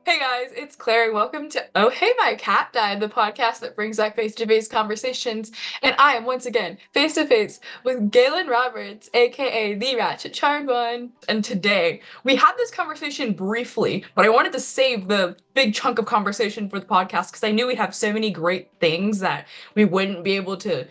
Hey guys, it's Claire. Welcome to Oh Hey My Cat Died, the podcast that brings back face-to-face conversations. And I am once again face-to-face with Galen Roberts, aka the Ratchet Charmed One. And today we had this conversation briefly, but I wanted to save the big chunk of conversation for the podcast because I knew we'd have so many great things that we wouldn't be able to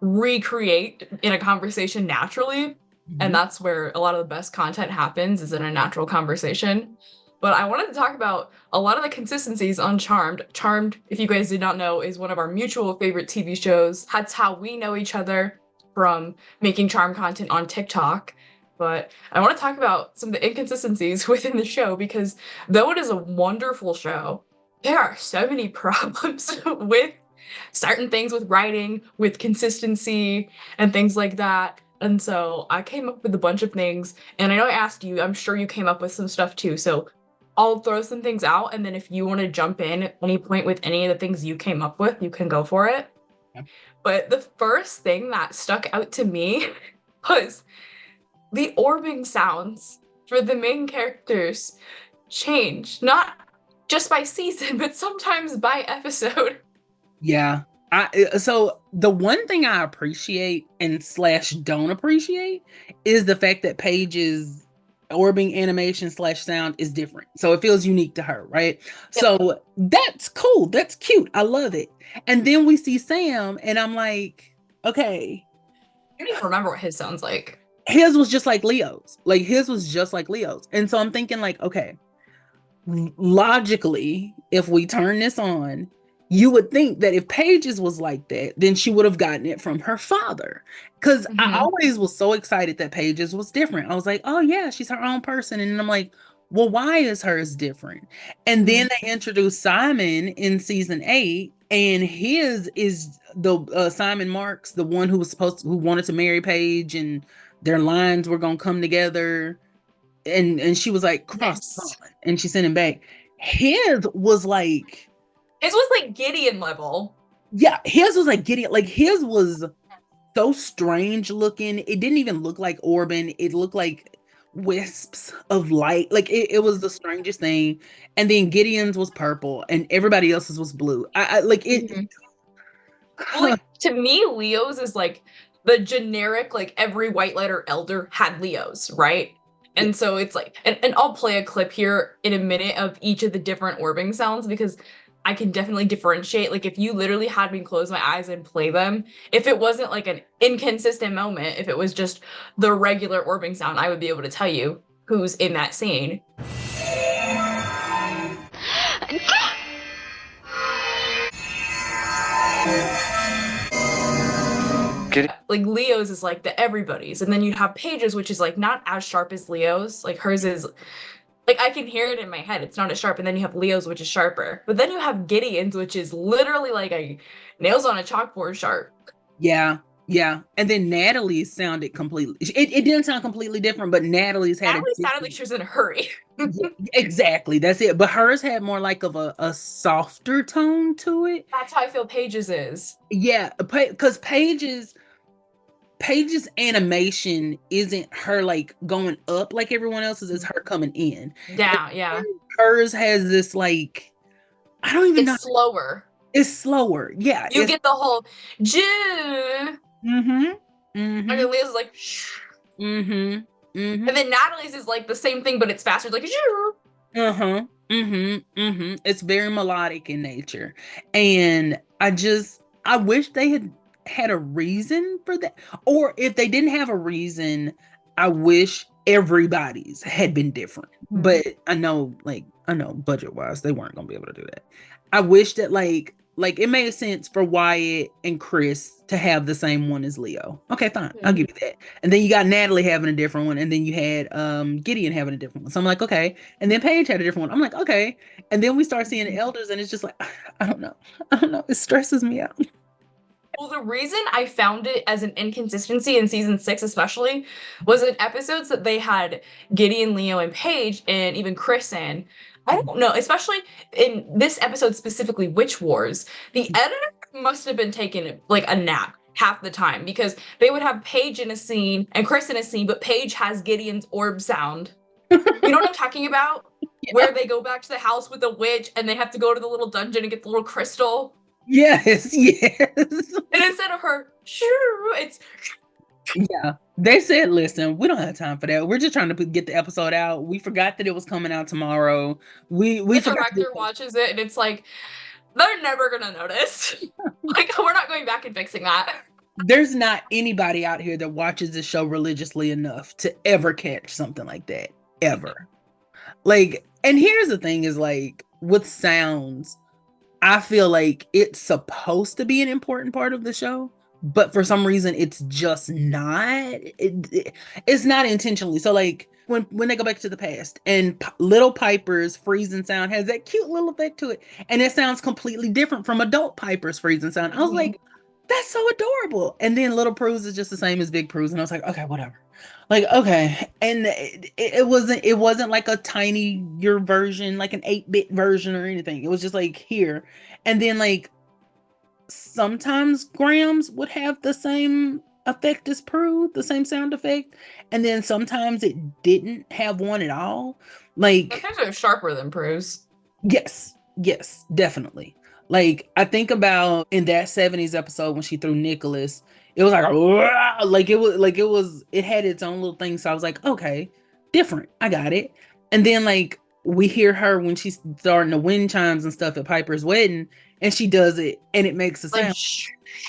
recreate in a conversation naturally. And Mhm. that's where a lot of the best content happens, is in a natural conversation. But I wanted to talk about a lot of the consistencies on Charmed. Charmed, if you guys did not know, is one of our mutual favorite TV shows. That's how we know each other, from making Charmed content on TikTok. But I want to talk about some of the inconsistencies within the show because though it is a wonderful show, there are so many problems with certain things, with writing, with consistency, and things like that. And so I came up with a bunch of things, and I know I asked you, I'm sure you came up with some stuff too. So I'll throw some things out, and then if you want to jump in at any point with any of the things you came up with, you can go for it. Yeah. But the first thing that stuck out to me was the orbing sounds for the main characters change, not just by season, but sometimes by episode. Yeah. So the one thing I appreciate and slash don't appreciate is the fact that Paige's orbing animation slash sound is different. So it feels unique to her, right? Yep. So that's cool. That's cute. I love it. And then we see Sam, and I'm like, okay, I don't even remember what his sounds like. his was just like Leo's. Like his was just like Leo's. And so I'm thinking, like, okay, logically, if we turn this on, you would think that if Pages was like that, then she would have gotten it from her father. Because I Hmm. always was so excited that Pages was different. I was like, oh yeah, she's her own person. And I'm like, well, why is hers different? And then they introduced Simon in season 8, and his is the Simon Marks, the one who was who wanted to marry Paige, and their lines were gonna come together, and she was like, cross the Yes. pond, and she sent him back. His was like, His was like Gideon level. yeah, his was like getting, like, his was so strange looking. It didn't even look like Orban. It looked like wisps of light. Like it was the strangest thing. And then Gideon's was purple and everybody else's was blue. I like it. Mhm. Well, like to me, Leo's is like the generic, like every white letter elder had Leo's, right? Yeah. And so it's like, and I'll play a clip here in a minute of each of the different orbing sounds because I can definitely differentiate. Like if you literally had me close my eyes and play them, if it wasn't like an inconsistent moment, if it was just the regular orbing sound, I would be able to tell you who's in that scene. Like Leo's is like the everybody's, and then you'd have Paige's, which is like not as sharp as Leo's. Like hers is like I can hear it in my head. It's not as sharp, and then you have Leo's, which is sharper. But then you have Gideon's, which is literally like a nails on a chalkboard sharp. Yeah. Yeah. And then Natalie's sounded completely, it didn't sound completely different, but Natalie's had a Natalie sounded like different. she was in a hurry. Yeah, exactly. That's it. But hers had more like of a softer tone to it. That's how I feel Paige's is. Yeah, because Paige's animation isn't her like going up like everyone else's, it's her coming in. And Yeah, yeah. hers has this like, I don't even know. It's slower. It's slower. Yeah, You it's get the whole June, mm-hmm. and Mm-hmm. then Leo's like shh. Mm-hmm. And Mm-hmm. then Natalie's is like the same thing, but it's faster. It's like shoo. Uh-huh. Mm-hmm. Mm-hmm. It's very melodic in nature. And I wish they had a reason for that. Or if they didn't have a reason, I wish everybody's had been different. Mhm. But I know budget wise, they weren't gonna be able to do that. I wish that like it made sense for Wyatt and Chris to have the same one as Leo. Okay, fine. I'll Mhm. give you that. And then you got Natalie having a different one, and then you had Gideon having a different one. So I'm like, okay. And then Paige had a different one. I'm like, okay. And then we start seeing the elders, and it's just like, I don't know. I don't know. It stresses me out. Well, the reason I found it as an inconsistency in season 6, especially, was in episodes that they had Gideon, Leo, and Paige, and even Chris in. I don't know, especially in this episode specifically, Witch Wars, the editor must have been taking like a nap half the time because they would have Paige in a scene and Chris in a scene, but Paige has Gideon's orb sound. You know what I'm talking about? Yeah. where they go back to the house with the witch and they have to go to the little dungeon and get the little crystal. Yes, yes. And instead of her, shoo, it's Yeah. They said, listen, we don't have time for that. We're just trying to get the episode out. We forgot that it was coming out tomorrow. We the forgot to director watches it and it's like, they're never gonna notice. Like, we're not going back and fixing that. there's not anybody out here that watches this show religiously enough to ever catch something like that. Ever. Like, and here's the thing is like with sounds, I feel like it's supposed to be an important part of the show, but for some reason it's just not. It's not intentionally. So like when they go back to the past and little Piper's freezing sound has that cute little effect to it, and it sounds completely different from adult Piper's freezing sound. I was like, that's so adorable. And then little Prue's is just the same as Big Prue's, and I was like, okay, whatever. Like, okay. And it wasn't like a tiny your version, like an 8-bit version or anything. It was just like here. And then like sometimes Grams would have the same effect as Prue, the same sound effect. And then sometimes it didn't have one at all. Like, Sometimes they're sharper than Prue's. yes, yes, definitely. Like I think about in that 70s episode when she threw Nicholas, it was like it had its own little thing. So I was like, okay, different. I got it. And then like we hear her when she's starting the wind chimes and stuff at Piper's wedding, and she does it and it makes a Like, sound.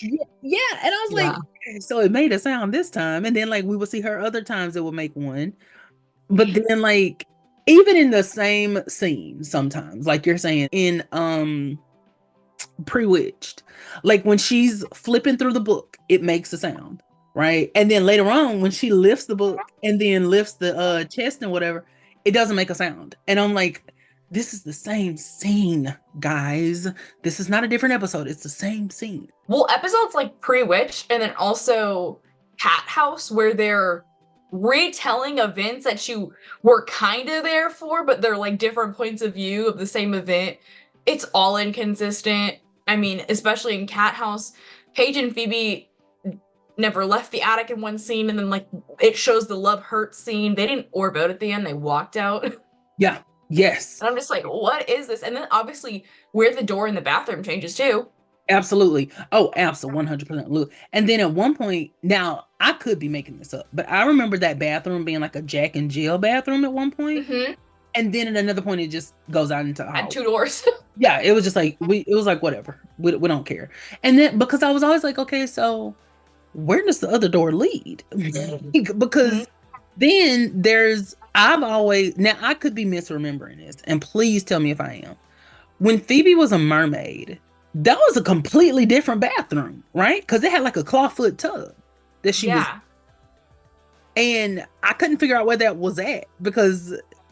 Yeah, yeah. And I was like, yeah. okay, so it made a sound this time. And then like we would see her other times it would make one. But then like even in the same scene, sometimes, like you're saying, in Bewitched, like when she's flipping through the book, it makes a sound, right? And then later on, when she lifts the book and then lifts the chest and whatever, it doesn't make a sound. And I'm like, this is the same scene, guys. This is not a different episode. It's the same scene. Well, episodes like Pre-Witch and then also Cat House, where they're retelling events that you were kind of there for, but they're like different points of view of the same event. It's all inconsistent. I mean, especially in Cat House, Paige and Phoebe never left the attic in one scene, and then like it shows the love hurt scene. They didn't orb out at the end, they walked out. And Yeah. Yes. I'm just like, what is this? And then obviously where the door in the bathroom changes too. Absolutely. Oh, absolutely. 100%. And then at one point, now I could be making this up, but I remember that bathroom being like a Jack and Jill bathroom at one point. Mm-hmm. And then at another point, it just goes out into a Had hall. 2 doors. Yeah, it was just like, it was like, whatever. We don't care. And then because I was always like, okay, so where does the other door lead? Because then I've always, now I could be misremembering this, and please tell me if I am. When Phoebe was a mermaid, that was a completely different bathroom, right? Because it had like a clawfoot tub that she was, Yeah. and I couldn't figure out where that was at because,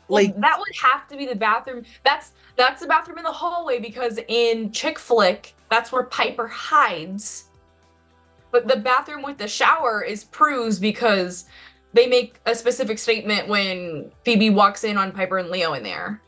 Well, like, that would have to be the bathroom. That's the bathroom in the hallway because in Chick Flick, that's where Piper hides. But the bathroom with the shower is Prue's because they make a specific statement when Phoebe walks in on Piper and Leo in there.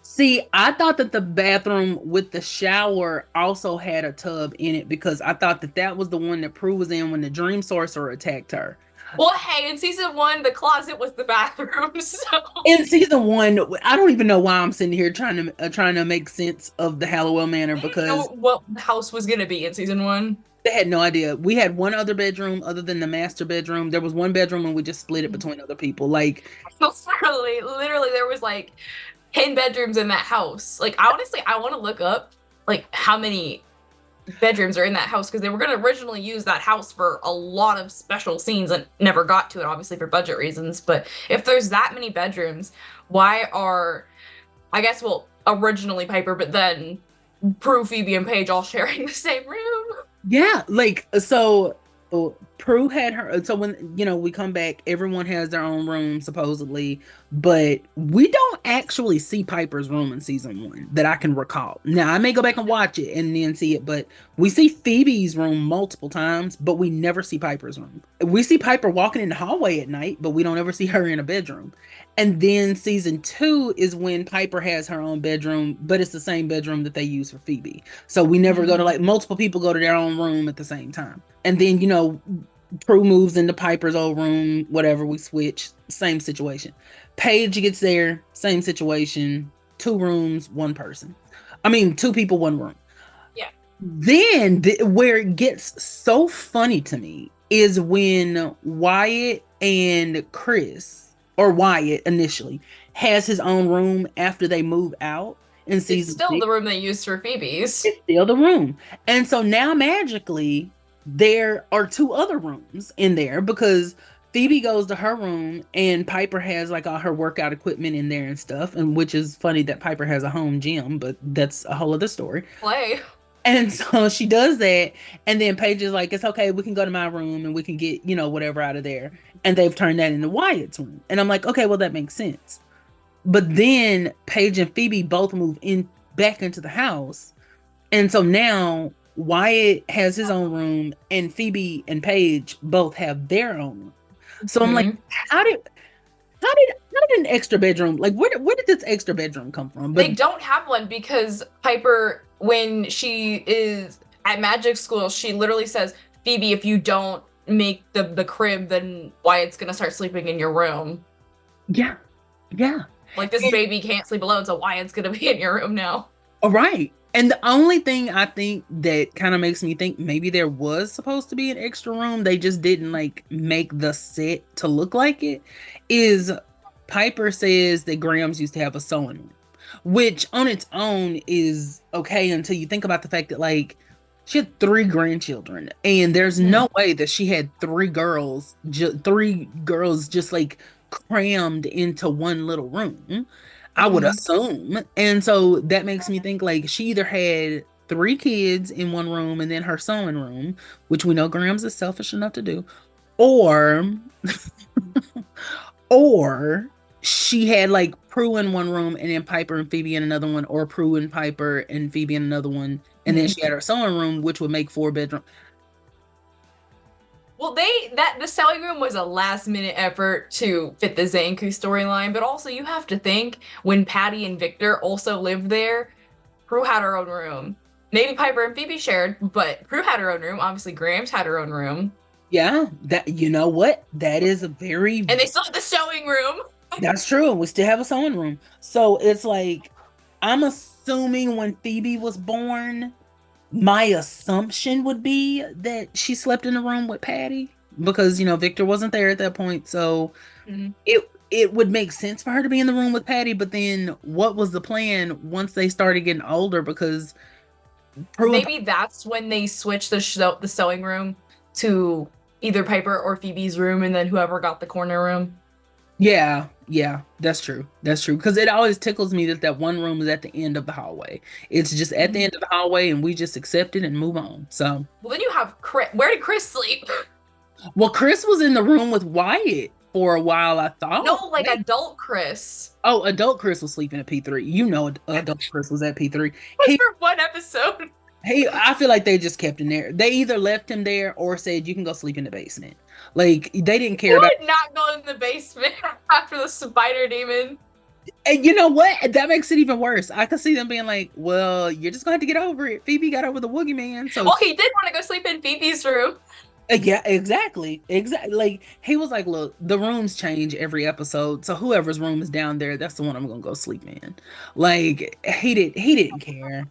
see, I thought that the bathroom with the shower also had a tub in it because I thought that that was the one that Prue was in when the dream sorcerer attacked her. Well, hey, in season 1, the closet was the bathroom, so In season 1, I don't even know why I'm sitting here trying to make sense of the Hallowell Manor I didn't know because what the house was gonna be in season 1. they had no idea. We had one other bedroom other than the master bedroom. There was one bedroom and we just split it between other people. Like, Literally, there was like 10 bedrooms in that house. Like, honestly, I want to look up like how many bedrooms are in that house because they were going to originally use that house for a lot of special scenes and never got to it, obviously for budget reasons. But if there's that many bedrooms, why are, I guess, well, originally Piper, but then Prue, Phoebe, and Paige all sharing the same room? yeah, like so Prue had her, so when we come back, everyone has their own room supposedly, but we don't actually see Piper's room in season 1 that I can recall. Now I may go back and watch it and then see it, but we see Phoebe's room multiple times, but we never see Piper's room. We see Piper walking in the hallway at night, but we don't ever see her in a bedroom. And then season 2 is when Piper has her own bedroom, but it's the same bedroom that they use for Phoebe. So we never go to, like, multiple people go to their own room at the same time. And then, Prue moves into Piper's old room, whatever, we switch, same situation. Paige gets there, same situation, two rooms, one person. I mean, two people, one room. Yeah. Then where it gets so funny to me is when Wyatt and Chris, or Wyatt initially, has his own room after they move out in It's season still six. the room they used for Phoebe's. It's still the room. And so now magically there are two other rooms in there because Phoebe goes to her room and Piper has like all her workout equipment in there and stuff. And which is funny that Piper has a home gym, but that's a whole other story. Play. And so she does that. And then Paige is like, it's okay, we can go to my room and we can get, whatever out of there. And they've turned that into Wyatt's room. And I'm like, okay, well, that makes sense. But then Paige and Phoebe both move in back into the house. And so now Wyatt has his own room and Phoebe and Paige both have their own room. So I'm like, Mhm. how did an extra bedroom, like where did this extra bedroom come from? But They don't have one because Piper, when she is at magic school, she literally says, Phoebe, if you don't make the crib, then Wyatt's gonna start sleeping in your room. yeah, yeah. Like this baby can't sleep alone, so Wyatt's gonna be in your room now. All right. And the only thing I think that kind of makes me think maybe there was supposed to be an extra room, they just didn't like make the set to look like it, is Piper says that Grams used to have a sewing room, which on its own is okay until you think about the fact that like she had three grandchildren and there's Hmm. no way that she had three girls just like crammed into one little room. I would Hmm. assume. And so that makes me think like she either had three kids in one room and then her sewing room, which we know Grams is selfish enough to do, or or she had like Prue in one room and then Piper and Phoebe in another one, or Prue and Piper and Phoebe in another one, and then Hmm. she had her sewing room, which would make four bedroom. Well, the selling room was a last minute effort to fit the Zanku storyline, but also you have to think when Patty and Victor also lived there, Prue had her own room. Maybe Piper and Phoebe shared, but Prue had her own room. Obviously, Grams had her own room, Yeah, that you know what? That is a very and they still had the sewing room. that's true. We still have a sewing room. So it's like I'm assuming when Phoebe was born, my assumption would be that she slept in the room with Patty because Victor wasn't there at that point. So Mhm. it would make sense for her to be in the room with Patty, but then what was the plan once they started getting older? Because Prue and Maybe that's when they switched the sewing room to either Piper or Phoebe's room, and then whoever got the corner room. yeah, yeah, that's true. That's true. Because it always tickles me that that one room is at the end of the hallway. It's just at the Mhm. end of the hallway, and we just accept it and move on. So, Well, then you have Chris. Where did Chris sleep? well, Chris was in the room with Wyatt for a while, I No, thought. like Right? adult Chris. Oh, adult Chris was sleeping at P3. Adult Chris was at P3. Was He for one episode. I feel like they just kept him there. They either left him there or said you can go sleep in the basement. Like they didn't care Who about. would not go in the basement after the spider demon? And you know what? That makes it even worse. I could see them being like, "Well, you're just going to have to get over it." Phoebe got over the Woogie Man, so Well, he did want to go sleep in Phoebe's room. yeah, exactly. Like he was like, "Look, the rooms change every episode, so whoever's room is down there, that's the one I'm gonna go sleep in." Like he didn't care.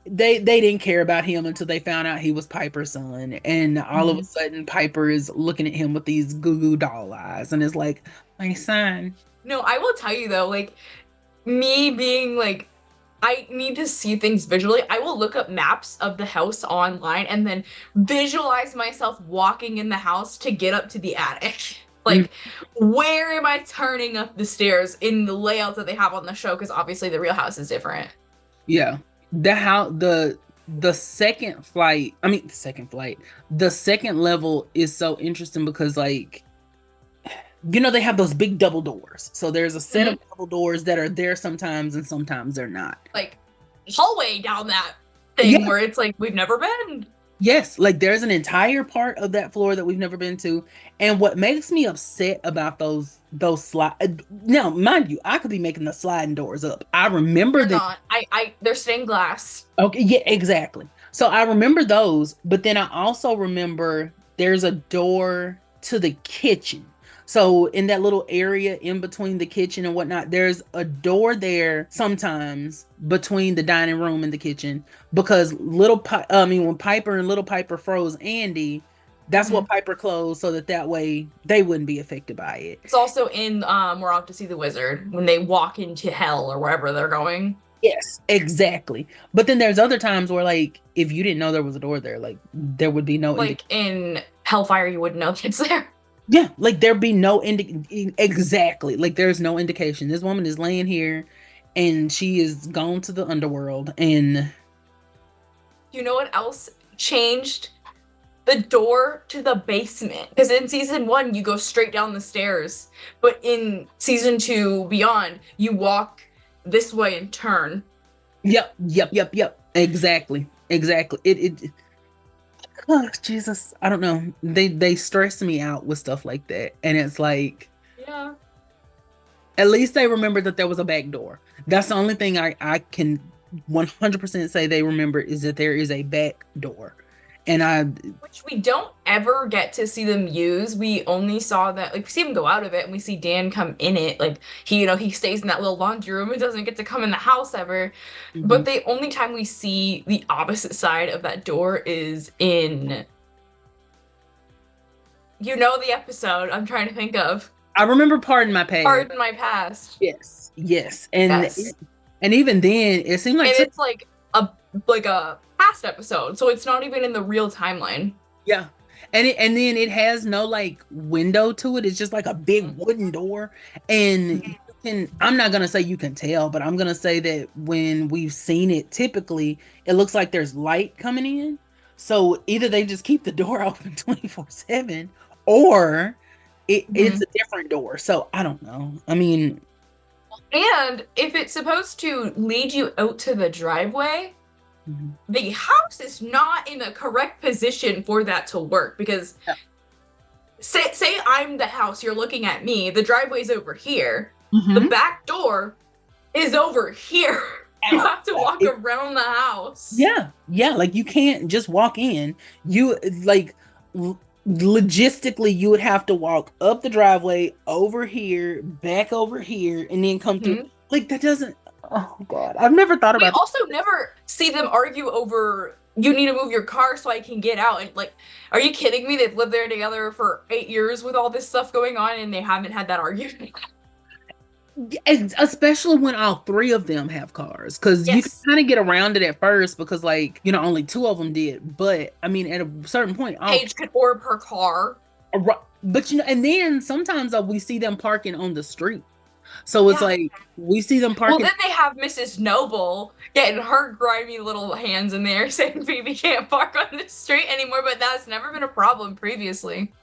They didn't care about him until they found out he was Piper's son, and all of a Mhm. sudden Piper is looking at him with these goo goo doll eyes, and is like, "My son." No, I will tell you though, like me being like I need to see things visually. I will look up maps of the house online and then visualize myself walking in the house to get up to the attic. Mm, Like, where am I turning up the stairs in the layouts that they have on the show? Because obviously the real house is different. yeah, the second flight. I mean, the second level is so interesting because like they have those big double doors. So there's a set Mhm. of double doors that are there sometimes and sometimes they're not. Like, hallway down that Yeah, thing where it's like, we've never been. yes, like there's an entire part of that floor that we've never been to. And what makes me upset about those slide now, mind you, I could be making the sliding doors up. I remember They're them. not. They're stained glass. Okay, yeah, exactly. So I remember those, but then I also remember there's a door to the kitchen. So in that little area in between the kitchen and whatnot, there's a door there sometimes between the dining room and the kitchen because when Piper and Little Piper froze Andy, that's what Mhm. Piper closed so that way they wouldn't be affected by it. It's also in We're Off to See the Wizard when they walk into hell or wherever they're going. Yes, exactly. But then there's other times where like if you didn't know there was a door there, like there would be no indication. Like in Hellfire, you wouldn't know it's there. Yeah, like there'd be no exactly. Like there's no indication. This woman is laying here and she is gone to the underworld and You know what else changed? The door to the basement. Because in season 1, you go straight down the stairs. But in season 2, beyond, you walk this way and turn. yep. Exactly. Exactly. It oh Jesus. I don't know. They stress me out with stuff like that. And it's like Yeah. at least they remember that there was a back door. That's the only thing I can 100% say they remember is that there is a back door. And I Which we don't ever get to see them use. We only saw that, like, we see him go out of it and we see Dan come in it. Like, he stays in that little laundry room and doesn't get to come in the house ever. But mhm. the only time we see the opposite side of that door is in, the episode I'm trying to think of. I remember Pardon My Past. Pardon My Past. Yes. And Yes. and even then it seemed And like it's like a past episode, so it's not even in the real timeline. yeah. And then it has no like window to it. It's just like a big wooden door. And Mhm. I'm not gonna say you can tell, but I'm gonna say that when we've seen it, typically it looks like there's light coming in. So either they just keep the door open 24/7 or it's Mhm. a different door. So I don't know. I mean, And if it's supposed to lead you out to the driveway, mhm. the house is not in the correct position for that to work because Yeah. say I'm the house, you're looking at me, the driveway's over here. The Mhm. back door is over here. You Out. have to walk around the house. Yeah, like you can't just walk in. You like logistically you would have to walk up the driveway over here, back over here, and then come through. Mhm. Like that doesn't oh God. I've never thought We about also never see them argue over you need to move your car so I can get out. And like, are you kidding me? They've lived there together for 8 years with all this stuff going on and they haven't had that argument. especially when all three of them have cars because you can Yes. kind of get around it at first because like only two of them did, but I mean at a certain point all Paige could orb her car. but and then sometimes we see them parking on the street. So it's Yeah. like we see them Well, parking. then they have Mrs. Noble getting her grimy little hands in there saying Phoebe can't park on the street anymore, but that's never been a problem previously.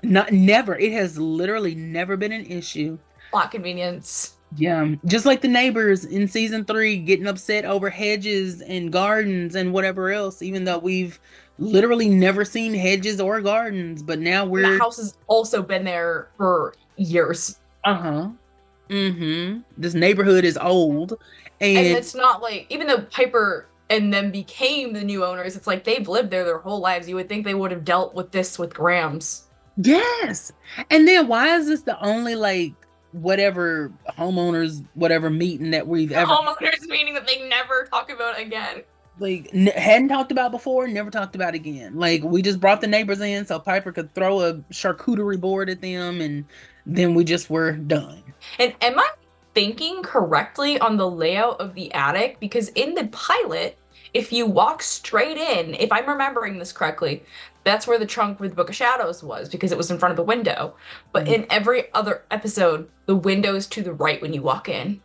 Not never. It has literally never been an issue. Plot convenience. Yeah, just like the neighbors in season 3 getting upset over hedges and gardens and whatever else, even though we've literally never seen hedges or gardens, but now And that we're house has also been there for years. uh-huh. Mm-hmm. This neighborhood is old And and it's not like, even though Piper and them became the new owners, it's like they've lived there their whole lives. You would think they would have dealt with this with Grams. yes. And then why is this the only like whatever homeowners whatever meeting that we've The ever homeowners meaning that they never talk about again. like hadn't talked about before, never talked about again. Like we just brought the neighbors in so Piper could throw a charcuterie board at them, and then we just were done. And am I thinking correctly on the layout of the attic? Because in the pilot, if you walk straight in, if I'm remembering this correctly, that's where the trunk with the Book of Shadows was because it was in front of the window. But in every other episode, the window is to the right when you walk in.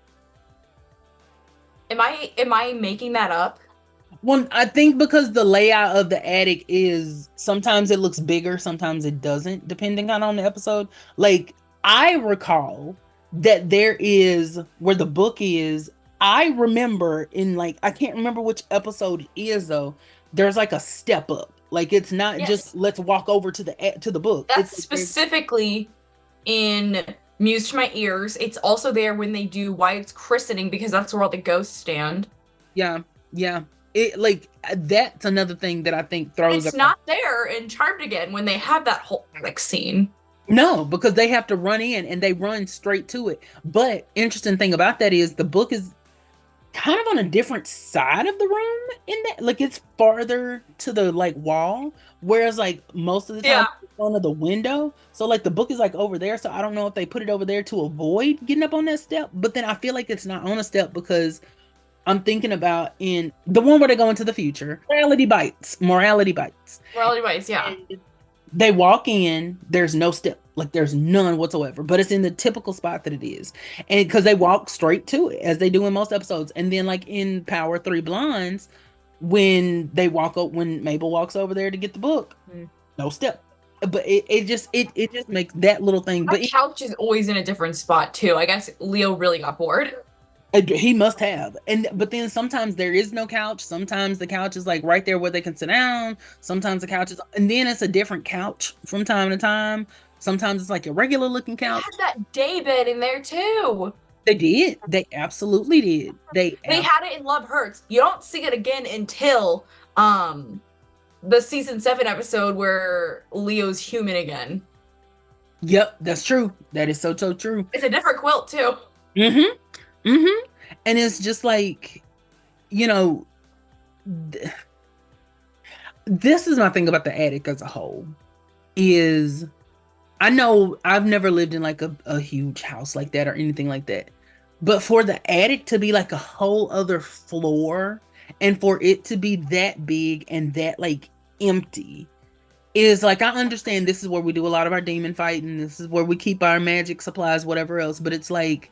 Am I making that up? Well, I think because the layout of the attic is sometimes it looks bigger, sometimes it doesn't, depending on the episode. Like I recall that there is where the book is. I remember in like I can't remember which episode it is though. There's like a step up. Like it's not Yes. just let's walk over to the book. That's It's like specifically in Music to My Ears. It's also there when they do Wyatt's christening because that's where all the ghosts stand. yeah, yeah. it like that's another thing that I think throws It's across. not there in Charmed again when they have that whole attic scene. No, because they have to run in and they run straight to it. But interesting thing about that is the book is kind of on a different side of the room in that, like it's farther to the like wall, whereas like most of the time Yeah. it's in front of the window. So like the book is like over there. So I don't know if they put it over there to avoid getting up on that step, but then I feel like it's not on a step because I'm thinking about in the one where they go into the future, morality bites, morality bites. Morality wise, yeah. They walk in, there's no step, like there's none whatsoever, but it's in the typical spot that it is. And because they walk straight to it, as they do in most episodes. And then, like in Power Three Blondes, when they walk up, when Mabel walks over there to get the book, Mm. no step. But it just makes that little thing. My But couch is always in a different spot too. I guess Leo really got bored. he must have. And but then sometimes there is no couch. Sometimes the couch is like right there where they can sit down. Sometimes the couch is, and then it's a different couch from time to time. Sometimes it's like a regular looking They couch. had that day bed in there too. They did. They absolutely did. They had it in Love Hurts. You don't see it again until um the season 7 episode where Leo's human again. Yep, that's true. That is so so true. It's a different quilt too. Mm-hmm. Mm-hmm. And it's just like, you know, th- this is my thing about the attic as a whole. Is I know I've never lived in like a huge house like that or anything like that. But for the attic to be like a whole other floor and for it to be that big and that like empty is like, I understand this is where we do a lot of our demon fighting. This is where we keep our magic supplies, whatever else. But it's like,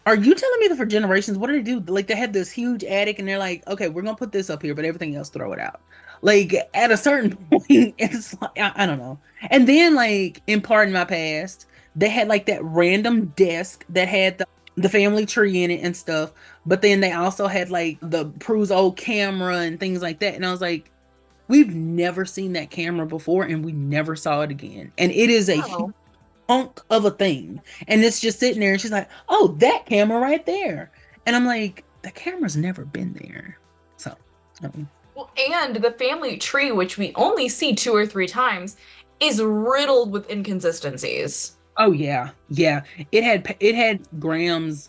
are you telling me that for generations, what do they do? Like they had this huge attic and they're like, okay, we're gonna put this up here, but everything else throw it out. Like at a certain point, it's like I don't know. And then like in Pardon My Past, they had like that random desk that had the family tree in it and stuff. But then they also had like the Prue's old camera and things like that. And I was like, we've never seen that camera before, and we never saw it again. And it is a Oh. hunk of a thing. And it's just sitting there, and she's like, "Oh, that camera right there." And I'm like, the camera's never been there. So, um, Well, and the family tree, which we only see 2 or 3 times, is riddled with inconsistencies. oh yeah, yeah. It had Graham's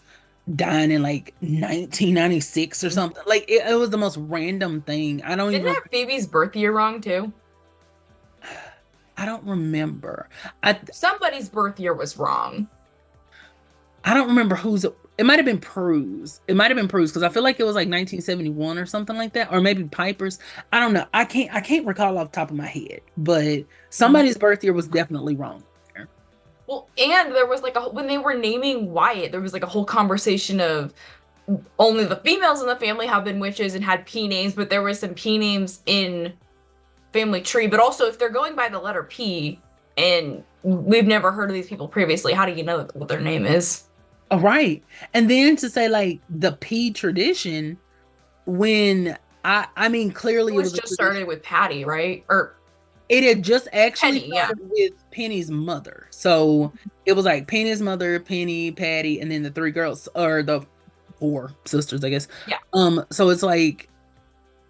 dying in like 1996 or something. Like it was the most random thing. Didn't it have Phoebe's birth year wrong too? I don't remember. I Somebody's birth year was wrong. I don't remember who's it might have been Prue's. It might have been Prue's because I feel like it was like 1971 or something like that, or maybe Piper's. I don't know. I can't recall off the top of my head, but somebody's birth year was definitely wrong there. Well, and there was like when they were naming Wyatt, there was like a whole conversation of only the females in the family have been witches and had P names, but there were some P names in family tree. But also, if they're going by the letter P and we've never heard of these people previously, how do you know what their name is? Oh, right. And then to say like the P tradition when I mean It clearly it was was a just tradition. started with Patty, right? Or It had just actually Penny, yeah. started with Penny's mother. So it was like Penny's mother, Penny, Patty, and then the three girls or the four sisters, I guess. Yeah. So it's like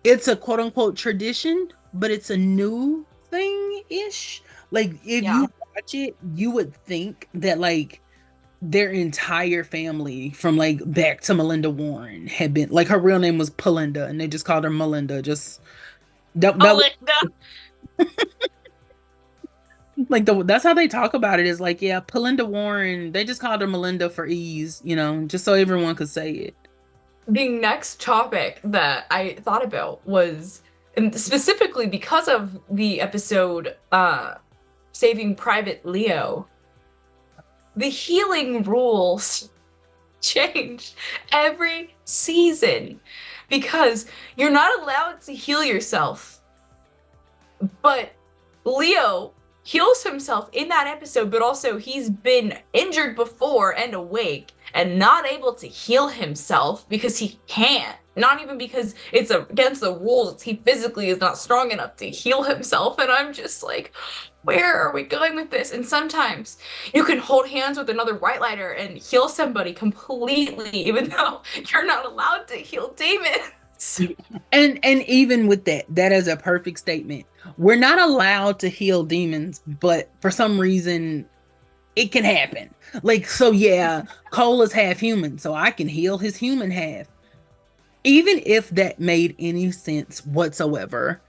it's a quote unquote tradition, but it's a new thing-ish. Like if Yeah. you watch it, you would think that like their entire family from like back to Melinda Warren had been like her real name was Pelinda and they just called her Melinda. Just that was Alecta. like that's how they talk about it is like, yeah, Pelinda Warren. They just called her Melinda for ease, just so everyone could say it. The next topic that I thought about was, and specifically because of the episode Saving Private Leo, the healing rules change every season because you're not allowed to heal yourself. But Leo heals himself in that episode, but also he's been injured before and awake and not able to heal himself because he can't. Not even because it's against the rules, he physically is not strong enough to heal himself. And I'm just like, where are we going with this? And sometimes you can hold hands with another white lighter and heal somebody completely, even though you're not allowed to heal demons. And even with that, that is a perfect statement. We're not allowed to heal demons, but for some reason it can happen. Like, so yeah, Cole is half human, so I can heal his human half. Even if that made any sense whatsoever,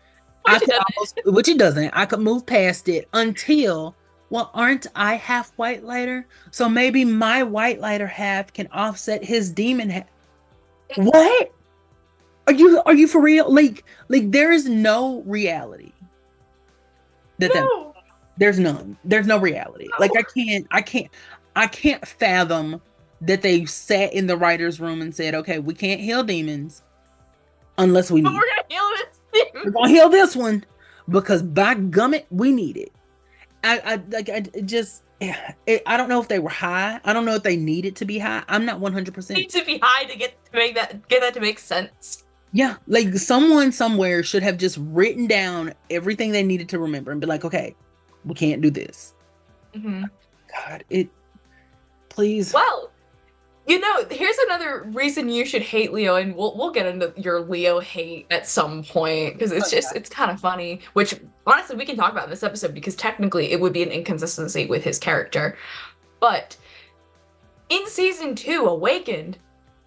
I Which it could doesn't. almost, which it doesn't, I could move past it until, well, aren't I half white lighter? So maybe my white lighter half can offset his demon half. What? Are you for real? Like there is no reality that No. there's none. There's no reality. Like No. I can't fathom that they sat in the writer's room and said, okay, we can't heal demons unless we But need. we're gonna heal this We're team. gonna heal this one because by gummit, we need it. I like I it just I don't know if they were high. I don't know if they needed to be high. I'm not 100%. Need to be high to get that to make sense. Yeah, like someone somewhere should have just written down everything they needed to remember and be like, okay, we can't do this. Hmm. God, it please. Well, here's another reason you should hate Leo, and we'll get into your Leo hate at some point because it's kind of funny. Which honestly, we can talk about in this episode because technically it would be an inconsistency with his character. But in season 2, Awakened,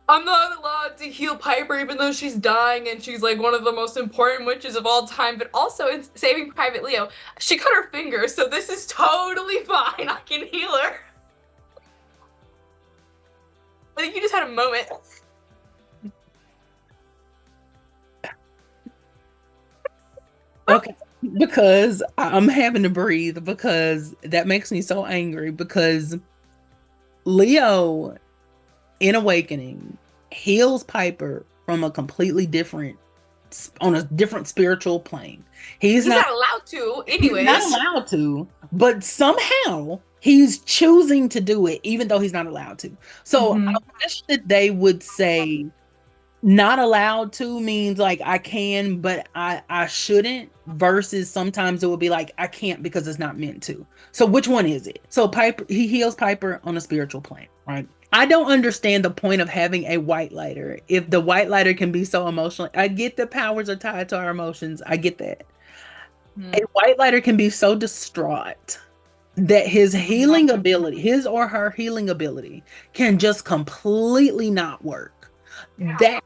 I'm not allowed to heal Piper even though she's dying and she's like one of the most important witches of all time. But also in Saving Private Leo, she cut her finger, so this is totally fine. I can heal her. I think you just had a moment. Okay, because I'm having to breathe because that makes me so angry because Leo in Awakening heals Piper from a completely different on a different spiritual plane. He's He's not not allowed to, he's not anyways. allowed to, but somehow he's choosing to do it even though he's not allowed to. So I Hmm. wish that they would say not allowed to means like I can, but I shouldn't, versus sometimes it would be like I can't because it's not meant to. So which one is it? So Piper, he heals Piper on a spiritual plane, right? I don't understand the point of having a white lighter if the white lighter can be so emotional. I get the powers are tied to our emotions. I get that. A Hmm. white lighter can be so distraught that his Hmm. healing ability, his or her healing ability, can just completely not work. That,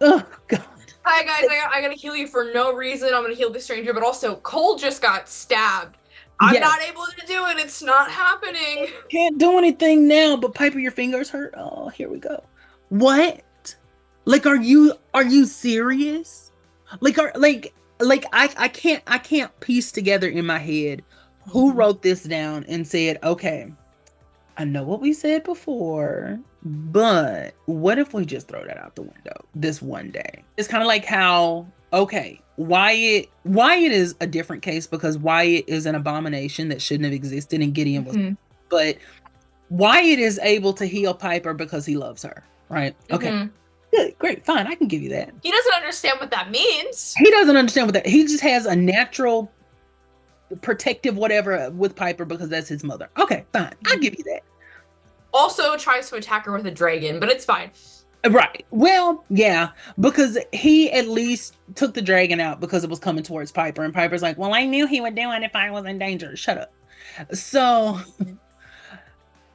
oh God. Hi guys, I gotta heal you for no reason. I'm gonna heal the stranger, but also Cole just got stabbed. I'm Yes. not able to do it. It's not happening. Can't do anything now, but Piper, your fingers hurt. Oh, here we go. What? Like, are you serious? Like, I can't piece together in my head who wrote this down and said, okay, I know what we said before, but what if we just throw that out the window this one day? It's kind of like how, okay, Wyatt is a different case because Wyatt is an abomination that shouldn't have existed and Gideon was, Hmm. but Wyatt is able to heal Piper because he loves her, right? Okay, Hmm. good, great, fine, I can give you that. He doesn't understand what that means. He doesn't understand what that, he just has a natural protective whatever with Piper because that's his mother. Okay, fine, I'll give you that. Also tries to attack her with a dragon, but it's fine. Right. Well, yeah, because he at least took the dragon out because it was coming towards Piper, and Piper's like, "Well, I knew he would do it if I was in danger." Shut up. So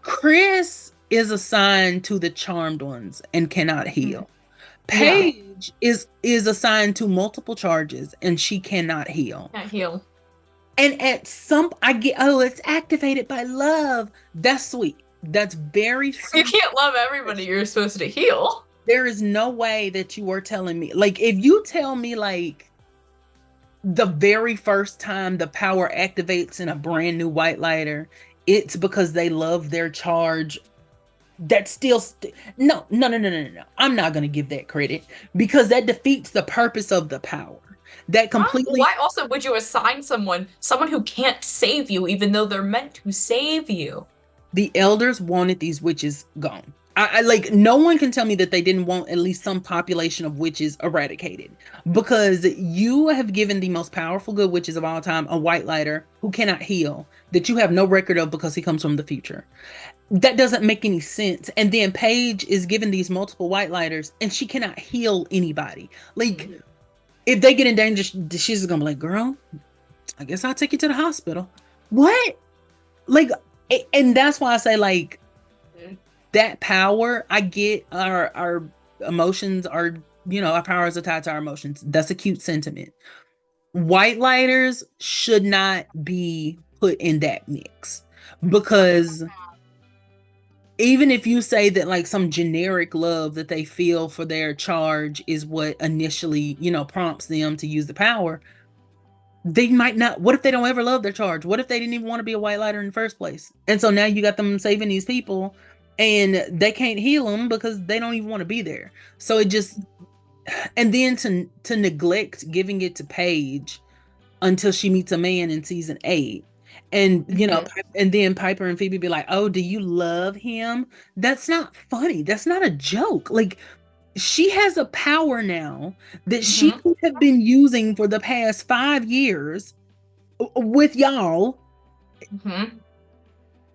Chris is assigned to the charmed ones and cannot Mhm. heal. Yeah, Paige is assigned to multiple charges and she cannot heal. can't heal. And at some I get, oh, it's activated by love. That's sweet. That's very You sweet. can't love everybody you're supposed to heal. There is no way that you are telling me, like, if you tell me like the very first time the power activates in a brand new white lighter, it's because they love their charge. That's still no, no, no, no, no, no, no. I'm not gonna give that credit because that defeats the purpose of the power. That completely, Why also would you assign someone who can't save you, even though they're meant to save you? the elders wanted these witches gone. I like, no one can tell me that they didn't want at least some population of witches eradicated because you have given the most powerful good witches of all time a white lighter who cannot heal, that you have no record of because he comes from the future. that doesn't make any sense. And then Paige is given these multiple white lighters and she cannot heal anybody. Like, Mhm. if they get in danger, she's gonna be like, girl, I guess I'll take you to the hospital. What? Like, and that's why I say, like, that power, I get our emotions are, our power is attached to our emotions. That's a cute sentiment. White lighters should not be put in that mix, because even if you say that like some generic love that they feel for their charge is what initially, prompts them to use the power, they might not. What if they don't ever love their charge? What if they didn't even want to be a white lighter in the first place? And so now you got them saving these people and they can't heal them because they don't even want to be there. So it just, and then to neglect giving it to Paige until she meets a man in season 8. And Mhm. and then Piper and Phoebe be like, "Oh, do you love him?" That's not funny. That's not a joke. Like, she has a power now that she Mhm. could have been using for the past 5 years with y'all. Mhm.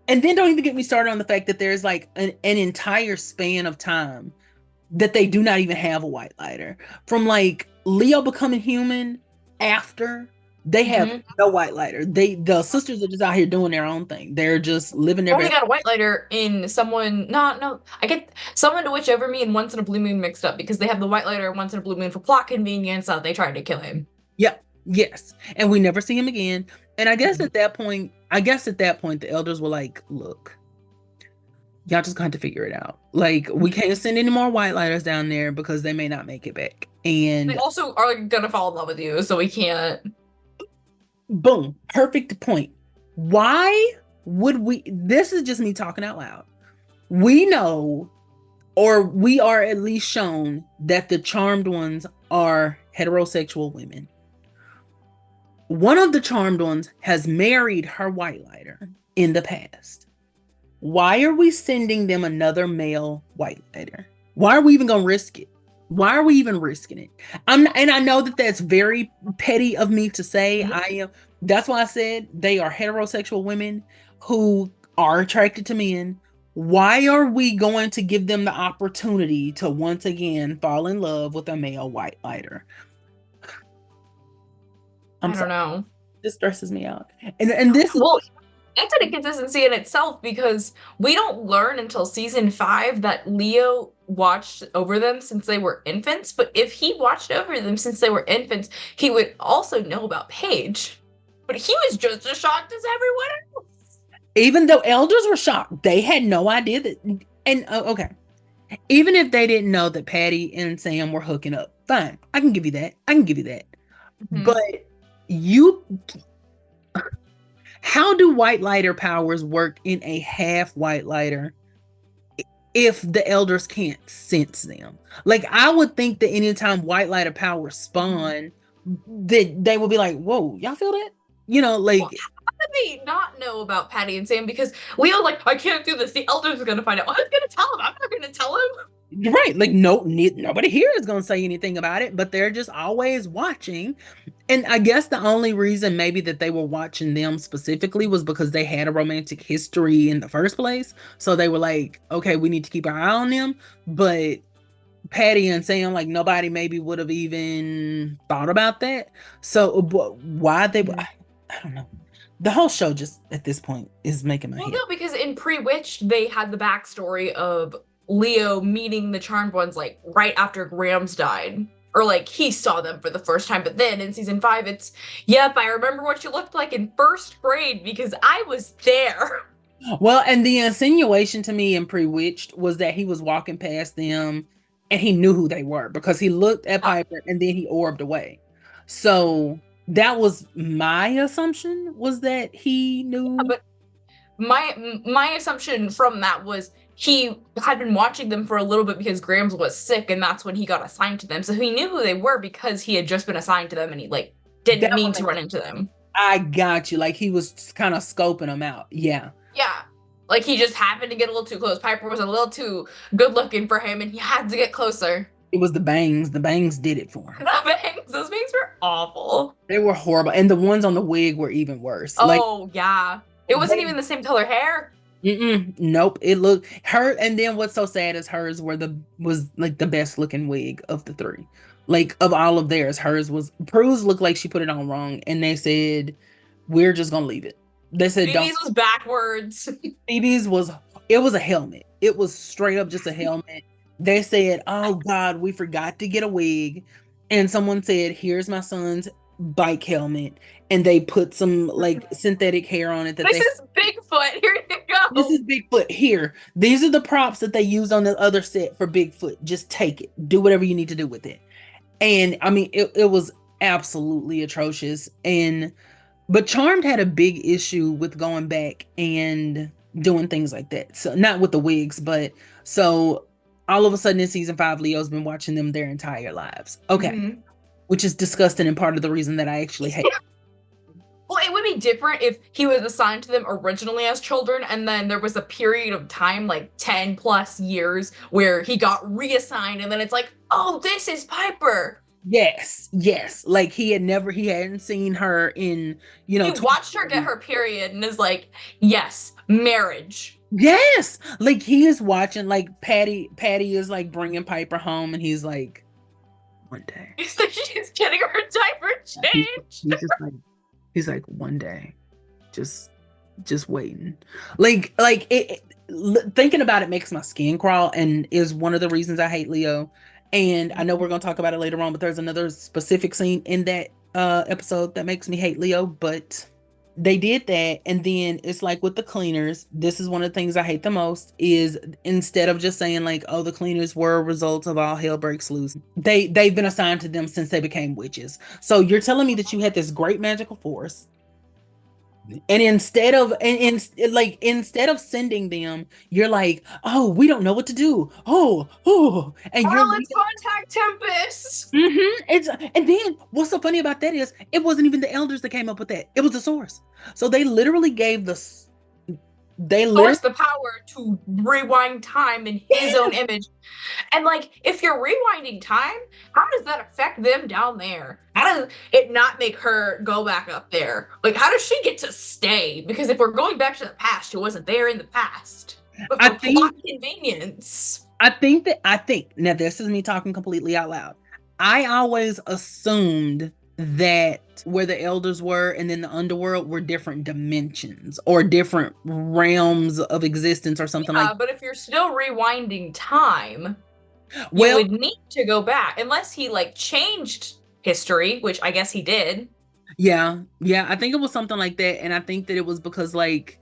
And then don't even get me started on the fact that there's like an entire span of time that they do not even have a white lighter. From like Leo becoming human, after they have Mhm. no white lighter. The sisters are just out here doing their own thing. They're just living their Only best. got a white lighter in someone. No, no. I get someone to Witch Over Me and Once in a Blue Moon mixed up because they have the white lighter and Once in a Blue Moon for plot convenience. So they tried to kill him. Yep. Yes. And we never see him again. And Mhm. I guess at that point the elders were like, look, y'all just got to figure it out. Like, we can't send any more white lighters down there because they may not make it back. They And also are gonna fall in love with you, so we can't. boom, perfect point. Why would we? This is just me talking out loud. We know, or we are at least shown, that the charmed ones are heterosexual women. One of the charmed ones has married her white lighter in the past. Why are we sending them another male white lighter? Why are we even gonna risk it? Why are we even risking it? And I know that that's very petty of me to say. Mhm. I am. That's why I said they are heterosexual women who are attracted to men. Why are we going to give them the opportunity to once again fall in love with a male white lighter? I'm I don't sorry. know. This stresses me out. And this is Well, that's an inconsistency in itself because we don't learn until season 5 that Leo watched over them since they were infants. But if he watched over them since they were infants, he would also know about Paige. But he was just as shocked as everyone else. even though elders were shocked, they had no idea that. And okay, even if they didn't know that Patty and Sam were hooking up, fine. I can give you that. I can give you that. But Mhm. you, how do white lighter powers work in a half white lighter if the elders can't sense them? Like, I would think that anytime white lighter powers spawn, that they will be like, "Whoa, y'all feel that?" Well, Like, how did they not know about Patty and Sam? Because Leo's like, I can't do this. The elders are gonna find out. I was gonna tell him. I'm not gonna tell him. right? Like, nobody here is gonna say anything about it, but they're just always watching. And I guess the only reason maybe that they were watching them specifically was because they had a romantic history in the first place. So they were like, okay, we need to keep our eye on them. But Patty and Sam, like, nobody maybe would have even thought about that. So why they, Mhm. I don't know. The whole show just at this point is making my Well, head. no, because in Pre-Witched, they had the backstory of Leo meeting the Charmed Ones like right after Grams died. Or like he saw them for the first time. But then in season 5, it's, yep, I remember what you looked like in first grade because I was there. Well, and the insinuation to me in Pre-Witched was that he was walking past them and he knew who they were because he looked at Yeah, Piper and then he orbed away. So that was my assumption, was that he knew. but my assumption from that was he had been watching them for a little bit because Grams was sick and that's when he got assigned to them. So he knew who they were because he had just been assigned to them and he like That didn't mean would to make run into them. I got you. Like, he was kind of scoping them out. Yeah. Yeah. Like he just happened to get a little too close. Piper was a little too good looking for him and he had to get closer. It was the bangs. The bangs did it for him. Those bangs were awful. They were horrible. And the ones on the wig were even worse. Like, Oh yeah. It wasn't they even the same color hair. Nope. It looked her, and then what's so sad is hers was like the best looking wig of the three. Like of all of theirs, hers was Prue's looked like she put it on wrong, and they said, we're just gonna leave it. They said don't. Phoebe's was backwards. Phoebe's was it was a helmet. It was straight up just a helmet. They said, "Oh God, we forgot to get a wig," and someone said, "Here's my son's bike helmet," and they put some like synthetic hair on it that This they. is Bigfoot. Here you This go. is Bigfoot. Here, these are the props that they used on the other set for Bigfoot. Just take it. Do whatever you need to do with it. And I mean, it was absolutely atrocious. And but Charmed had a big issue with going back and doing things like that. So not with the wigs, but so all of a sudden in season 5, Leo's been watching them their entire lives. Okay. Mhm. Which is disgusting and part of the reason that I actually hate. Well, it would be different if he was assigned to them originally as children, and then there was a period of time, like 10 plus years, where he got reassigned, and then it's like, oh, this is Piper. Yes, yes. Like he hadn't seen her in, He 20 watched her get her period and is like, yes, marriage. Yes, like he is watching. Like Patty is like bringing Piper home, and he's like, one day. He's like, she's getting her diaper He's, changed. he's just like, he's like, one day, just, just waiting. Thinking about it makes my skin crawl, and is one of the reasons I hate Leo. And I know we're gonna talk about it later on, but there's another specific scene in that episode that makes me hate Leo, but they did that. And then it's like with the cleaners, this is one of the things I hate the most is instead of just saying like, oh, the cleaners were a result of all hell breaks loose, they've been assigned to them since they became witches. So you're telling me that you had this great magical force, and instead of sending them, you're like, oh, we don't know what to do. Oh, and you're Oh, let's contact Tempest. It's and then what's so funny about that is it wasn't even the elders that came up with that. It was the source. So they literally gave they literally Source the power to rewind time in his own yes, image. And like, if you're rewinding time, how does that affect them down there? How does it not make her go back up there? Like, how does she get to stay? Because if we're going back to the past, she wasn't there in the past. But I for plot think convenience. I think now this is me talking completely out loud. I always assumed that where the elders were and then the underworld were different dimensions or different realms of existence or something like. Yeah, but if you're still rewinding time, you Well, would need to go back. Unless he like changed history, which I guess he did. yeah, I think it was something like that, and I think that it was because like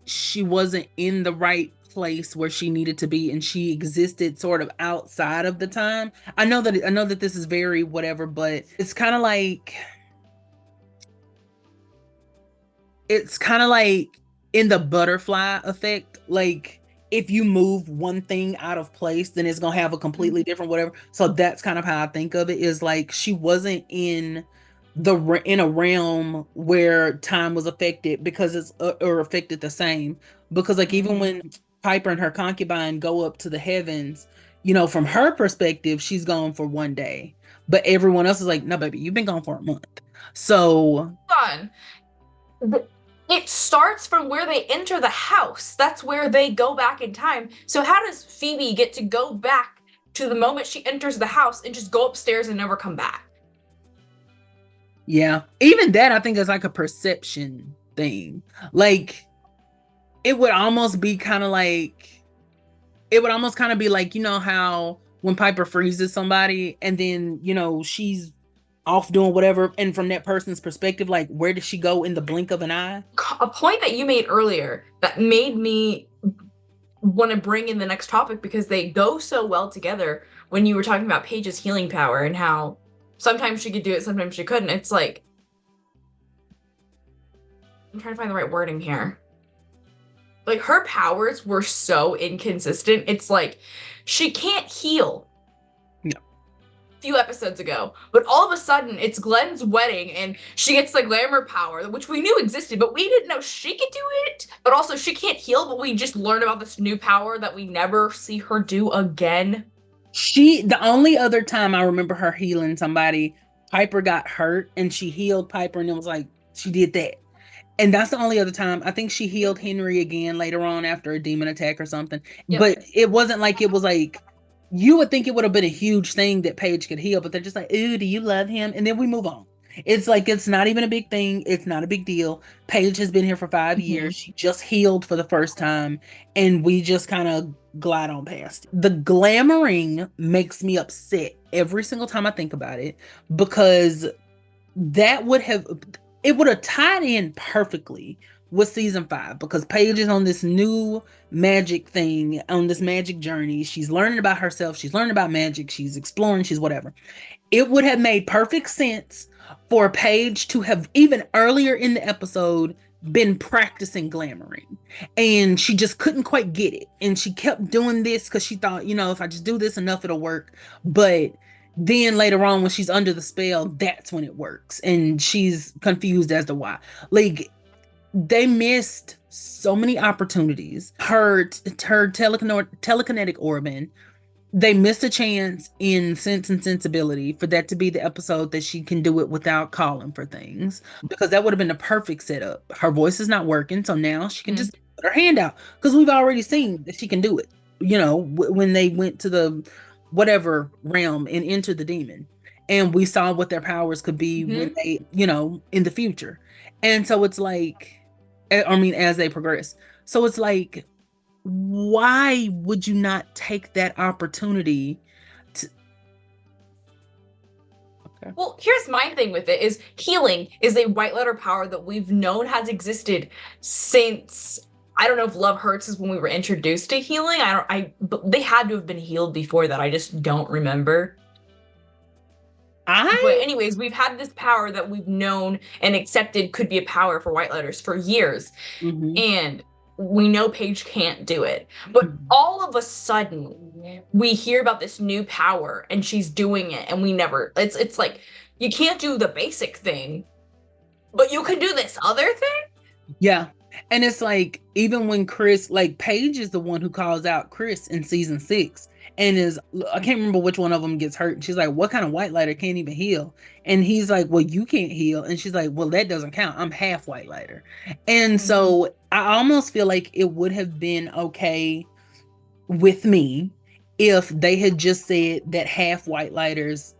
she wasn't in the right place where she needed to be, and she existed sort of outside of the time. I know that this is very whatever, but it's kind of like in the butterfly effect. Like if you move one thing out of place, then it's gonna have a completely different whatever. So that's kind of how I think of it. Is like she wasn't in in a realm where time was affected because it's or affected the same. Because like even Mhm. when Piper and her concubine go up to the heavens, from her perspective, she's gone for one day, but everyone else is like, no, baby, you've been gone for a month. So Fun. It starts from where they enter the house. That's where they go back in time. So how does Phoebe get to go back to the moment she enters the house and just go upstairs and never come back? yeah, even that I think is like a perception thing. Like it would almost be kind of like it would almost kind of be like how when Piper freezes somebody and then she's off doing whatever, and from that person's perspective, like where did she go in the blink of an eye? A point that you made earlier that made me want to bring in the next topic because they go so well together when you were talking about Paige's healing power and how sometimes she could do it, sometimes she couldn't. It's like, I'm trying to find the right wording here. Like her powers were so inconsistent. It's like she can't heal No. a few episodes ago, but all of a sudden it's Glenn's wedding and she gets the glamour power, which we knew existed, but we didn't know she could do it. But also she can't heal, but we just learned about this new power that we never see her do again. The only other time I remember her healing somebody, Piper got hurt and she healed Piper, and it was like she did that. And that's the only other time. I think she healed Henry again later on after a demon attack or something. Yep. But it wasn't like it was like you would think it would have been a huge thing that Paige could heal, but they're just like, ooh, do you love him? And then we move on. It's like it's not even a big thing. It's not a big deal. Paige has been here for 5 years. Hmm. She just healed for the first time, and we just kind of glide on past. The glamoring makes me upset every single time I think about it because that would have it would have tied in perfectly with season 5 because Paige is on this new magic thing, on this magic journey. She's learning about herself, she's learning about magic, she's exploring, she's whatever. It would have made perfect sense for Paige to have even earlier in the episode been practicing glamoring, and she just couldn't quite get it, and she kept doing this because she thought, if I just do this enough it'll work. But then later on, when she's under the spell, that's when it works, and she's confused as to why. Like, they missed so many opportunities. Her telekinetic orb, they missed a chance in Sense and Sensibility for that to be the episode that she can do it without calling for things, because that would have been the perfect setup. Her voice is not working, so now she can just put her hand out because we've already seen that she can do it. When they went to the whatever realm and entered the demon, and we saw what their powers could be when Hmm. they, in the future. And so it's like, I mean, as they progress. So it's like, why would you not take that opportunity to? Okay. Well, here's my thing with it is healing is a white letter power that we've known has existed since I don't know if Love Hurts is when we were introduced to healing. But they had to have been healed before that. I just don't remember. But I anyways, we've had this power that we've known and accepted could be a power for white letters for years. Mhm. And we know Paige can't do it. But all of a sudden, we hear about this new power and she's doing it and we never it's like you can't do the basic thing, but you can do this other thing? Yeah. And it's like, even when Chris, like, Paige is the one who calls out Chris in season 6, and I can't remember which one of them gets hurt. She's like, what kind of white lighter can't even heal? And he's like, well, you can't heal. And she's like, well, that doesn't count. I'm half white lighter. And Mm-hmm. so I almost feel like it would have been okay with me if they had just said that half white lighters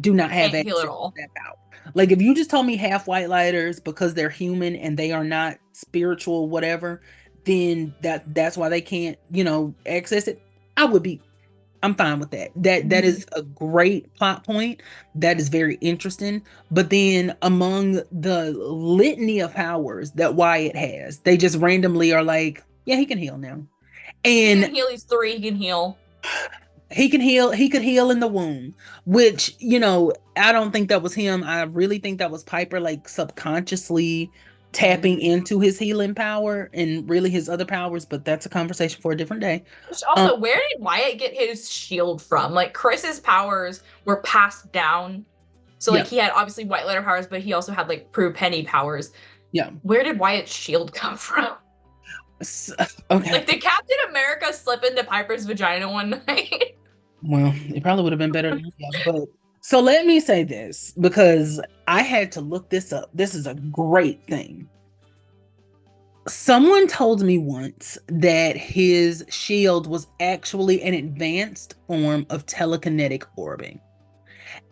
do not have Can't heal at access to all. that power. Like, if you just told me half white lighters because they're human and they are not spiritual, whatever, then that's why they can't, access it. I would be I'm fine with that. That Mhm. is a great plot point. That is very interesting. But then among the litany of powers that Wyatt has, they just randomly are like, yeah, he can heal now. He And can heal, he's 3, he can heal. he could heal in the womb, which, I don't think that was him. I really think that was Piper, like, subconsciously tapping into his healing power and really his other powers, but that's a conversation for a different day. Which um also, where did Wyatt get his shield from? Like Chris's powers were passed down. So like yeah, he had obviously white letter powers, but he also had like Prue Penny powers. yeah. Where did Wyatt's shield come from? S- okay. Like, did Captain America slip into Piper's vagina one night? Well, it probably would have been better than yeah, but so let me say this because I had to look this up. This is a great thing. Someone told me once that his shield was actually an advanced form of telekinetic orbing.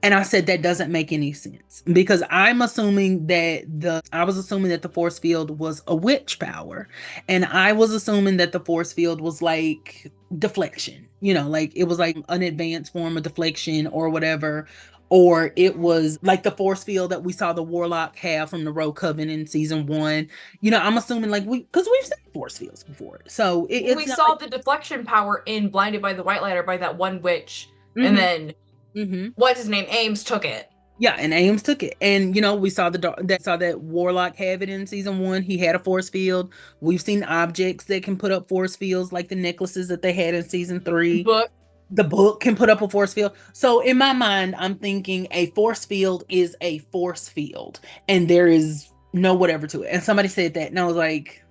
And I said that doesn't make any sense because I was assuming that the force field was a witch power, and I was assuming that the force field was like deflection, like it was like an advanced form of deflection or whatever, or it was like the force field that we saw the warlock have from the Rogue Coven in season 1. I'm assuming, like, because we've seen force fields before, so We it's not saw like. the deflection power in Blinded by the White Lighter by that one witch, and Hmm. then Hmm. what's his name? Ames took it. Yeah, and Ames took it, and we saw that Warlock have it in season 1. He had a force field. We've seen objects that can put up force fields, like the necklaces that they had in season 3. Book. The book can put up a force field. So in my mind, I'm thinking a force field is a force field, and there is no whatever to it. And somebody said that, and I was like,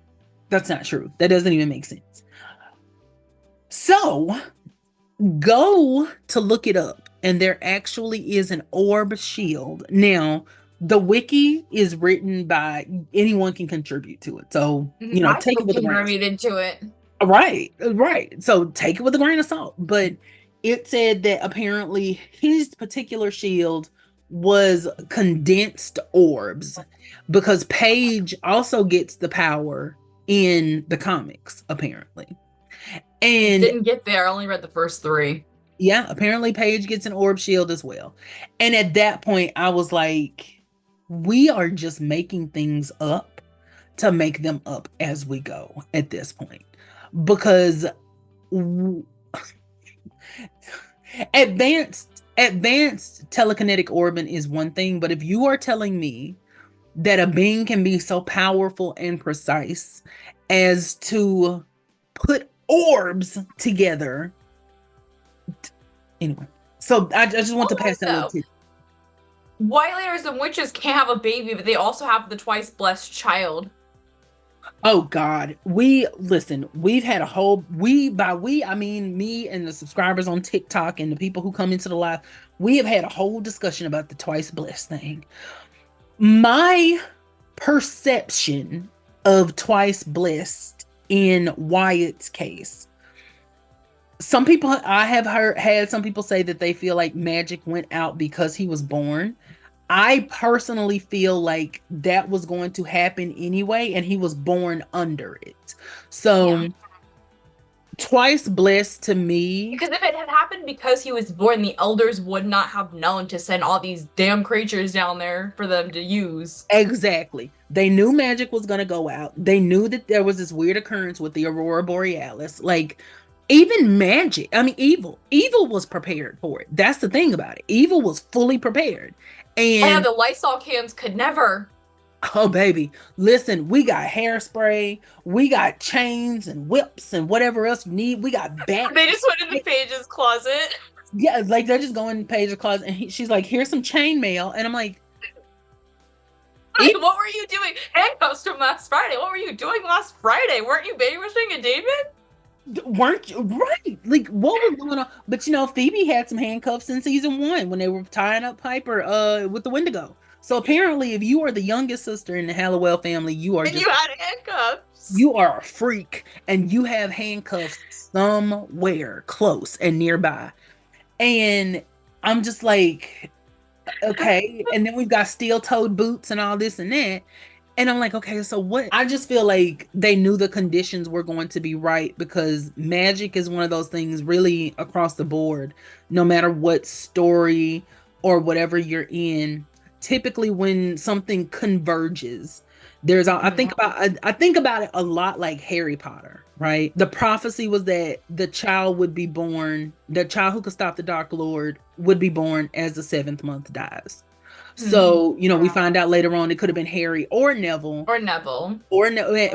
that's not true. That doesn't even make sense. So go to look it up, and there actually is an orb shield. Now, the wiki is written by anyone can contribute to it. So, I take still it with a grain of contributed to it. right, right. So take it with a grain of salt. But it said that apparently his particular shield was condensed orbs because Paige also gets the power in the comics, apparently. And Didn't get there. I only read the first three. yeah, apparently Paige gets an orb shield as well. And at that point, I was like, we are just making things up to make them up as we go at this point. Because advanced telekinetic orbing is one thing, but if you are telling me that a being can be so powerful and precise as to put orbs together, anyway. So I just want to Okay, pass that little though. tip. Violators and witches can't have a baby, but they also have the twice blessed child. Oh God, we've had a whole by we I mean me and the subscribers on TikTok and the people who come into the live, we have had a whole discussion about the twice blessed thing. My perception of twice blessed in Wyatt's case. Some people I have had some people say that they feel like magic went out because he was born. I personally feel like that was going to happen anyway, and he was born under it. Yeah. So, twice blessed to me. Because if it had happened because he was born, the elders would not have known to send all these damn creatures down there for them to use. Exactly. They knew magic was going to go out. They knew that there was this weird occurrence with the Aurora Borealis. Like, even magic, I mean, evil was prepared for it. That's the thing about it. Evil was fully prepared. And And the Lysol cans could never. oh, baby, listen, we got hairspray, we got chains and whips and whatever else you need. We got bat. They just went into Paige's closet. Yeah, like they're just going to Paige's closet and she's like, here's some chain mail. And I'm like, Like, what were you doing? Handcuffs from last Friday. What were you doing last Friday? Weren't you babysitting a demon? weren't you right? Like, what was going on? But Phoebe had some handcuffs in season 1 when they were tying up Piper with the Wendigo. So apparently, if you are the youngest sister in the Hallowell family, you are And just you had handcuffs. you are a freak and you have handcuffs somewhere close and nearby. And I'm just like, okay. And then we've got steel-toed boots and all this and that. And I'm like, okay, so what? I just feel like they knew the conditions were going to be right because magic is one of those things really across the board, no matter what story or whatever you're in. Typically, when something converges, I think about it a lot like Harry Potter, right? The prophecy was that the child who could stop the Dark Lord would be born as the seventh month dies. So, we find out later on it could have been Harry or Neville. Or Neville.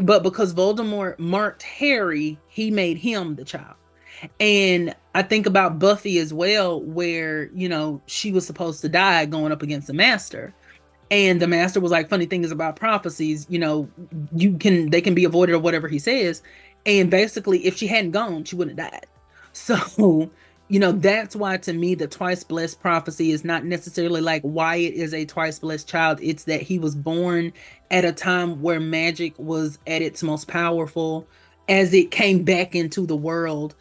But because Voldemort marked Harry, he made him the child. And I think about Buffy as well, where, she was supposed to die going up against the Master. And the Master was like, funny thing is about prophecies, they can be avoided or whatever he says. And basically, if she hadn't gone, she wouldn't have died. So, that's why to me, the twice blessed prophecy is not necessarily like Wyatt is a twice blessed child. It's that he was born at a time where magic was at its most powerful as it came back into the world.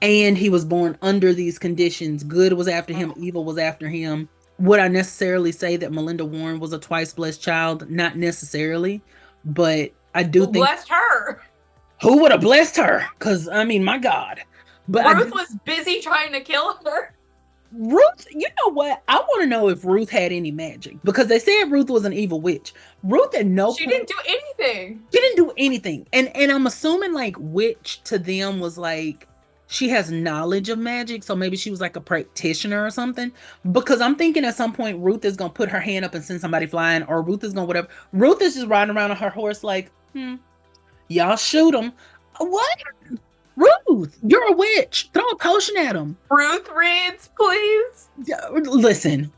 And he was born under these conditions. Good was after him, evil was after him. Would I necessarily say that Melinda Warren was a twice blessed child? Not necessarily, but I do think blessed her. Who would have blessed her? Because I mean, my God. But Ruth was busy trying to kill her. Ruth, you know what? I want to know if Ruth had any magic because they said Ruth was an evil witch. Ruth at no She point, didn't do anything. She didn't do anything. And I'm assuming like witch to them was like she has knowledge of magic, so maybe she was like a practitioner or something. Because I'm thinking at some point Ruth is gonna put her hand up and send somebody flying, or Ruth is gonna whatever. Ruth is just riding around on her horse like, y'all shoot him. What? Ruth, you're a witch. Throw a potion at him. Ruth reads, please. Listen.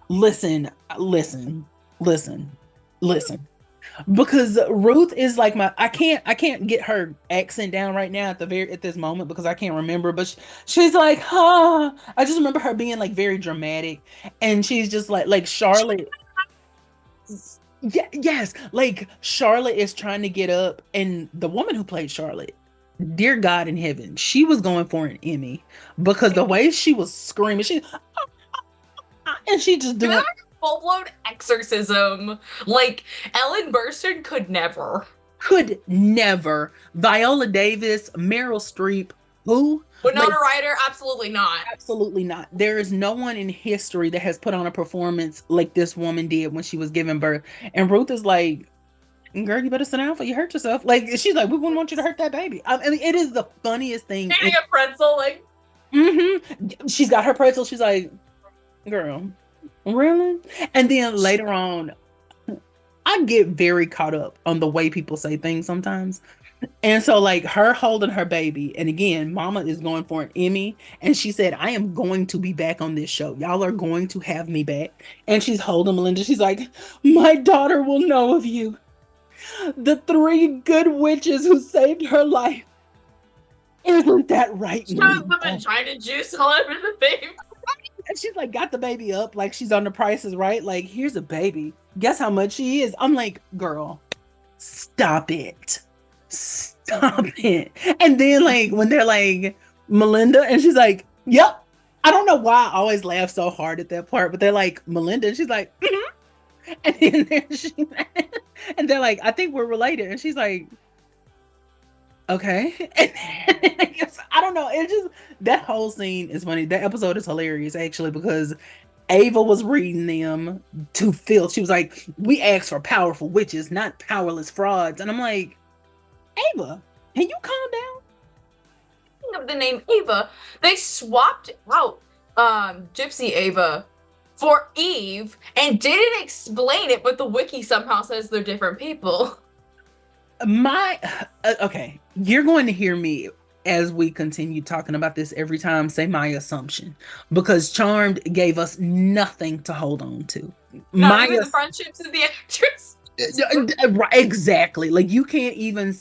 Because Ruth is like I can't get her accent down right now at this moment because I can't remember, but she's like, I just remember her being like very dramatic, and she's just like Charlotte. Yeah, yes. Like Charlotte is trying to get up, and the woman who played Charlotte, dear God in heaven, she was going for an Emmy because the way she was screaming, and she just She was doing having a full-blown exorcism. Like, Ellen Burstyn could never. could never. Viola Davis, Meryl Streep, who? Winona Like, Ryder, absolutely not. absolutely not. There is no one in history that has put on a performance like this woman did when she was giving birth. And Ruth is like, girl, you better sit down before you hurt yourself. Like, she's like, we wouldn't want you to hurt that baby. I mean, it is the funniest thing. Eating a pretzel, like, She's got her pretzel. She's like, girl, really? And then later on, I get very caught up on the way people say things sometimes. And so, like, her holding her baby, and again, mama is going for an Emmy, and she said, I am going to be back on this show. Y'all are going to have me back. And she's holding Melinda. She's like, my daughter will know of you. The three good witches who saved her life. Isn't that right, shows Melinda? the vagina juice all over the baby. And she's like, got the baby up, like she's on The Price is Right. Like, here's a baby. Guess how much she is? I'm like, girl, stop it. Stop it. And then, like, when they're like, Melinda, and she's like, yep. I don't know why I always laugh so hard at that part, but they're like, Melinda, and she's like, and then and they're like, I think we're related. And she's like, okay. And I don't know. It just, that whole scene is funny. That episode is hilarious, actually, because Ava was reading them to Phil. She was like, we asked for powerful witches, not powerless frauds. And I'm like, Ava, can you calm down? Of the name Ava, they swapped out Gypsy Ava for Eve and didn't explain it, but the wiki somehow says they're different people. My okay, you're going to hear me as we continue talking about this every time say my assumption, because Charmed gave us nothing to hold on to. Not even the friendships of the actress. Exactly. Like, you can't even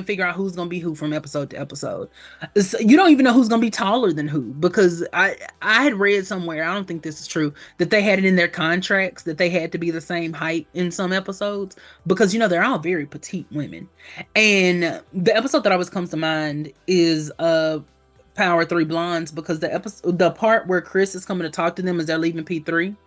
figure out who's gonna be who from episode to episode. So you don't even know who's gonna be taller than who, because I had read somewhere, I don't think this is true, that they had it in their contracts that they had to be the same height in some episodes, because they're all very petite women. And the episode that always comes to mind is Power Three Blondes, because the part where Chris is coming to talk to them as they're leaving P3.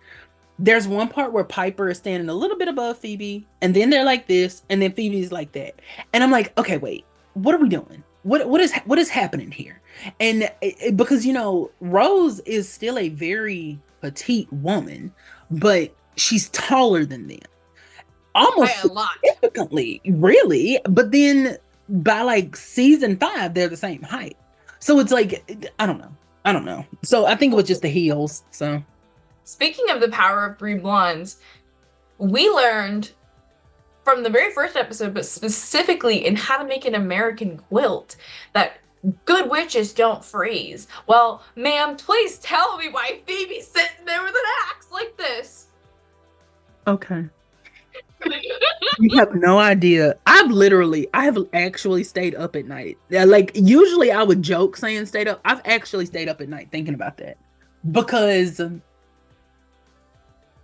There's one part where Piper is standing a little bit above Phoebe, and then they're like this, and then Phoebe's like that. And I'm like, okay, wait, what are we doing? What is happening here? And because Rose is still a very petite woman, but she's taller than them, almost by a lot, significantly, really. But then by like season 5, they're the same height. So it's like, I don't know. So I think it was just the heels. So. Speaking of the power of three blondes, we learned from the very first episode, but specifically in How to Make an American Quilt, that good witches don't freeze. Well, ma'am, please tell me why Phoebe's sitting there with an axe like this. Okay. You have no idea. I have actually stayed up at night. Like, usually I would joke saying stayed up. I've actually stayed up at night thinking about that, because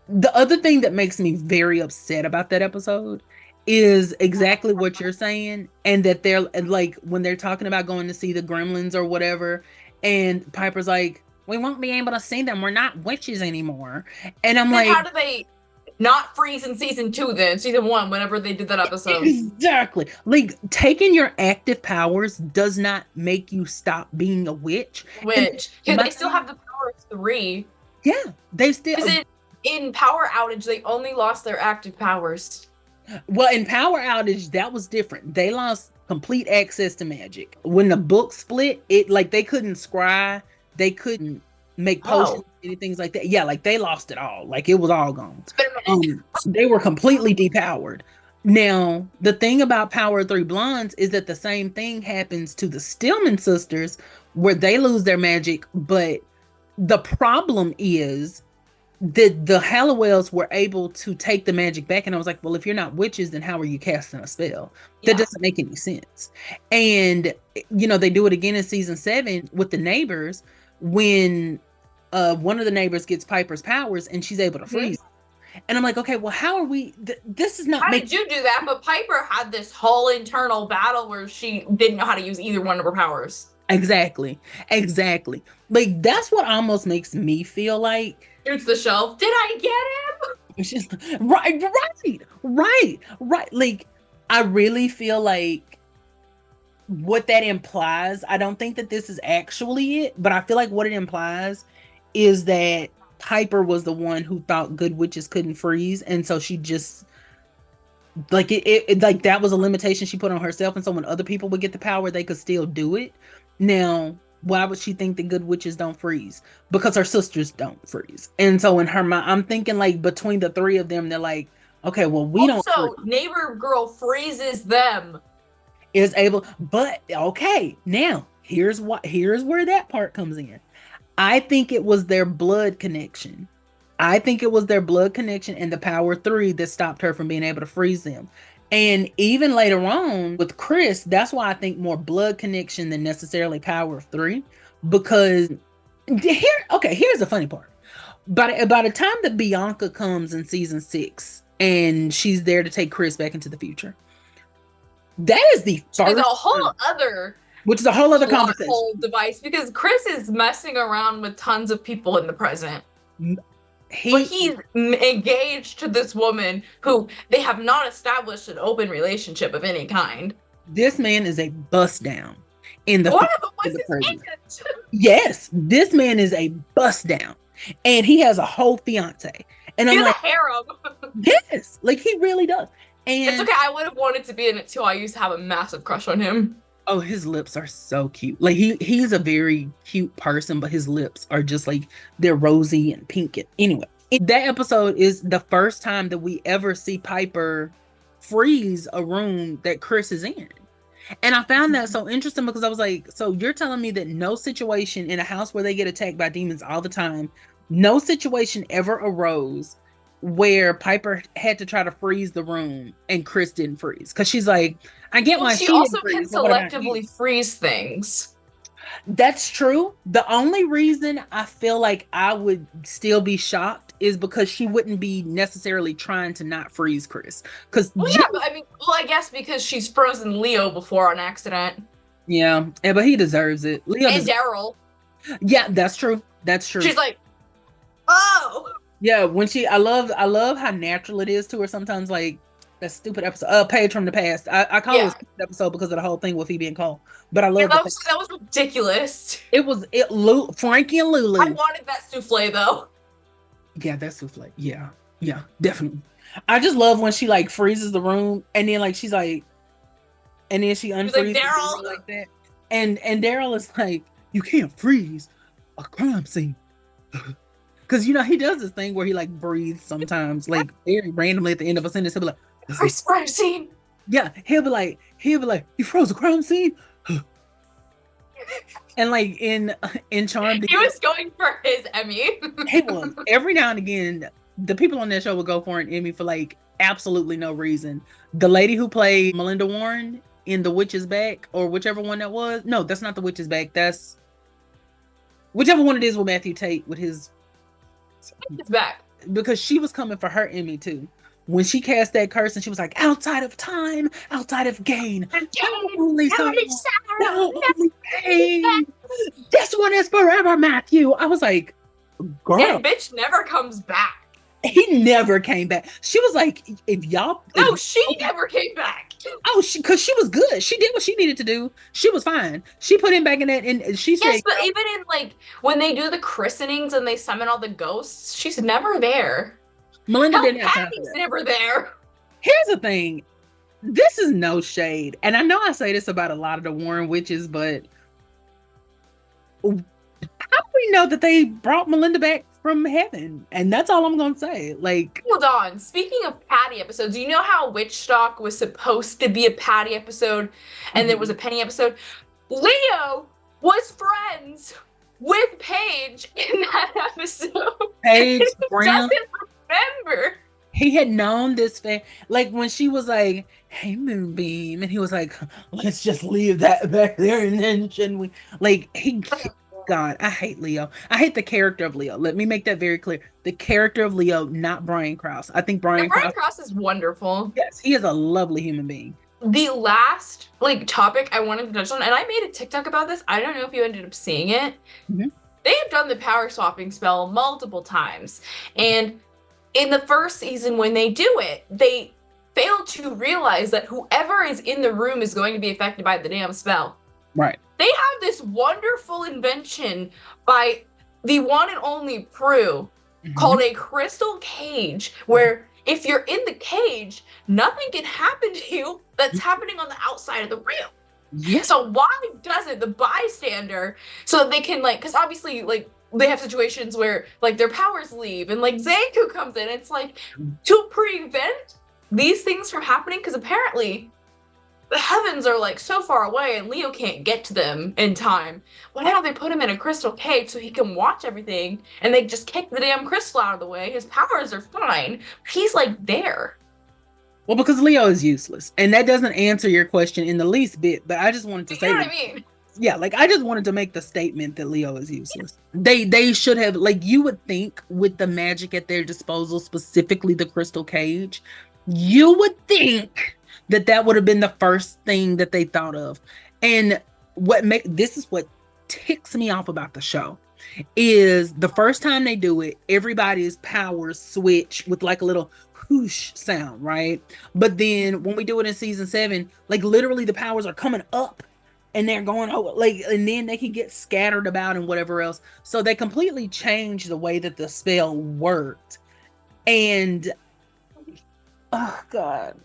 the other thing that makes me very upset about that episode is exactly what you're saying, and that they're like, when they're talking about going to see the gremlins or whatever, and Piper's like, we won't be able to see them, we're not witches anymore. And I'm like, how do they not freeze in season 2 then? Season 1, whenever they did that episode. Exactly. Like, taking your active powers does not make you stop being a witch. Because they still have the power of 3. Yeah, they still. In Power Outage, they only lost their active powers. Well, in Power Outage, that was different. They lost complete access to magic. When the book split, it like they couldn't scry, they couldn't make potions, anything like that. Yeah, like they lost it all. Like, it was all gone. They were completely depowered. Now, the thing about Power Three Blondes is that the same thing happens to the Stillman sisters, where they lose their magic, but the problem is the Halliwells were able to take the magic back. And I was like, well, if you're not witches, then how are you casting a spell? That doesn't make any sense. And they do it again in season 7 with the neighbors, when one of the neighbors gets Piper's powers and she's able to freeze. And I'm like, okay, well, how are we? This is not How making did you do that? But Piper had this whole internal battle where she didn't know how to use either one of her powers. exactly, exactly. Like that's what almost makes me feel like Shoots the shelf. Did I get him? it's just right, right. Like I really feel like what that implies, I don't think that this is actually it, but I feel like what it implies is that Piper was the one who thought good witches couldn't freeze, and so she just like like that was a limitation she put on herself, and so when other people would get the power, they could still do it. Now, why would she think that good witches don't freeze? Because her sisters don't freeze, and so in her mind, I'm thinking like between the three of them, they're like, okay, well, we don't freeze. Also, neighbor girl freezes them. Is able, but okay, now here's where that part comes in. I think it was their blood connection. I think it was their blood connection and the power three that stopped her from being able to freeze them. And even later on with Chris, that's why I think more blood connection than necessarily power of three. Because here's the funny part. By the time that Bianca comes in season 6 and she's there to take Chris back into the future, that is the There's a first whole time, other which is a whole other plot conversation. hole device because Chris is messing around with tons of people in the present. But he's engaged to this woman who they have not established an open relationship of any kind. This man is a bust down in the One of them in was the his present. aunt. Yes, this man is a bust down, and he has a whole fiance. And He I'm has like, a harem. yes, like he really does. It's And okay. I would have wanted to be in it too. I used to have a massive crush on him. oh, his lips are so cute. Like he's a very cute person, but his lips are just like they're rosy and pink. Anyway, that episode is the first time that we ever see Piper freeze a room that Chris is in. And I found that so interesting because I was like, so you're telling me that no situation in a house where they get attacked by demons all the time, no situation ever arose where Piper had to try to freeze the room and Chris didn't freeze? Because she's like, I get Well, why she she also didn't can freeze, but what about you? selectively freeze things. That's true. The only reason I feel like I would still be shocked is because she wouldn't be necessarily trying to not freeze Chris. Because Well, yeah, but I mean, well, I guess because she's frozen Leo before on accident. yeah, but he deserves it. Leo And deserves. Daryl. Yeah, that's true. That's true. She's like, oh. Yeah, when I love how natural it is to her sometimes, like that stupid episode, Page from the Past. I call it a Yeah. stupid episode because of the whole thing with Phoebe and Cole. But I Yeah, love that was ridiculous. Frankie and I Lulu. wanted that souffle though. Yeah, that's souffle. Yeah, yeah, definitely. I just love when she like freezes the room and then like she's like, and then she She's like, unfreezes the room Daryl. like that. And Daryl is like, you can't freeze a crime scene. Because you know he does this thing where he like breathes sometimes, like very randomly at the end of a sentence. He'll be like, First crime scene. yeah, he'll be like, you froze a crime scene. And like in Charmed, He was going for his Emmy. he was every now and again, the people on that show would go for an Emmy for like absolutely no reason. The lady who played Melinda Warren in The Witch's Back, or whichever one that was. No, that's not The Witch's Back. That's whichever one it is with Matthew Tate with his, It's back. because she was coming for her Emmy too. When she cast that curse and she was like, outside of time, outside of gain, only sorrow, only pain. This one is forever, Matthew. I was like, girl, And bitch never comes back. he never came back. She was like, if y'all, No, she never came back. oh, because she was good. She did what she needed to do. She was fine. She put him back in that, and she Yes, said, but even in like when they do the christenings and they summon all the ghosts, she's never there. Melinda Hell, didn't have time for Patty's that. never there. Here's the thing. This is no shade. And I know I say this about a lot of the Warren witches, but how do we know that they brought Melinda back from heaven? And that's all I'm gonna say. Like, Hold on. Speaking of Patty episodes, you know how Witchstock was supposed to be a Patty episode and there was a Penny episode? Leo was friends with Paige in that episode. Paige He Brown, doesn't remember. he had known this like when she was like, hey Moonbeam, and he was like, let's just leave that back there, and then shouldn't we, like, God, I hate Leo. I hate the character of Leo. Let me make that very clear. The character of Leo, not Brian Krause. I think Yeah, Brian Brian Krause, Cross is wonderful. yes, he is a lovely human being. The last like topic I wanted to touch on, and I made a TikTok about this. I don't know if you ended up seeing it. Mhm. They have done the power swapping spell multiple times. And in the first season, when they do it, they fail to realize that whoever is in the room is going to be affected by the damn spell. Right. They have this wonderful invention by the one and only Prue Mhm. called a crystal cage, where if you're in the cage, nothing can happen to you that's happening on the outside of the room. Yeah. So why doesn't the bystander, so that they can like, because obviously like they have situations where like their powers leave and like Zanku comes in. It's like to prevent these things from happening, because apparently the heavens are like so far away and Leo can't get to them in time. Why don't they put him in a crystal cage so he can watch everything and they just kick the damn crystal out of the way? His powers are fine. He's like there. Well, because Leo is useless. And that doesn't answer your question in the least bit, but I just wanted to You say know what that. I mean? Yeah, like I just wanted to make the statement that Leo is useless. They should have, like, you would think with the magic at their disposal, specifically the crystal cage, you would think that that would have been the first thing that they thought of. And what make this is what ticks me off about the show is the first time they do it, everybody's powers switch with like a little whoosh sound, right? But then when we do it in season 7, like literally the powers are coming up and they're going over, like, and then they can get scattered about and whatever else. So they completely changed the way that the spell worked. And oh god.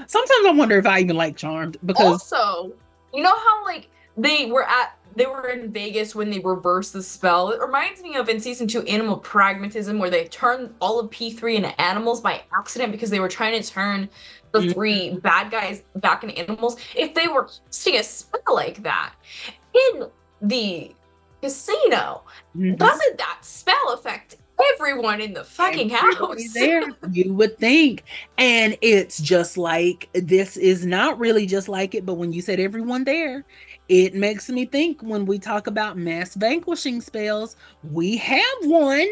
Sometimes I wonder if I even like Charmed because Also, you know how like they were in Vegas when they reversed the spell? It reminds me of in season 2 Animal Pragmatism, where they turned all of P3 into animals by accident because they were trying to turn the three bad guys back into animals. If they were casting a spell like that in the casino, Mhm. doesn't that spell affect everyone in the fucking Everybody house? there, you would think. And it's just like this is not really just like it, but when you said everyone there, it makes me think when we talk about mass vanquishing spells, we have one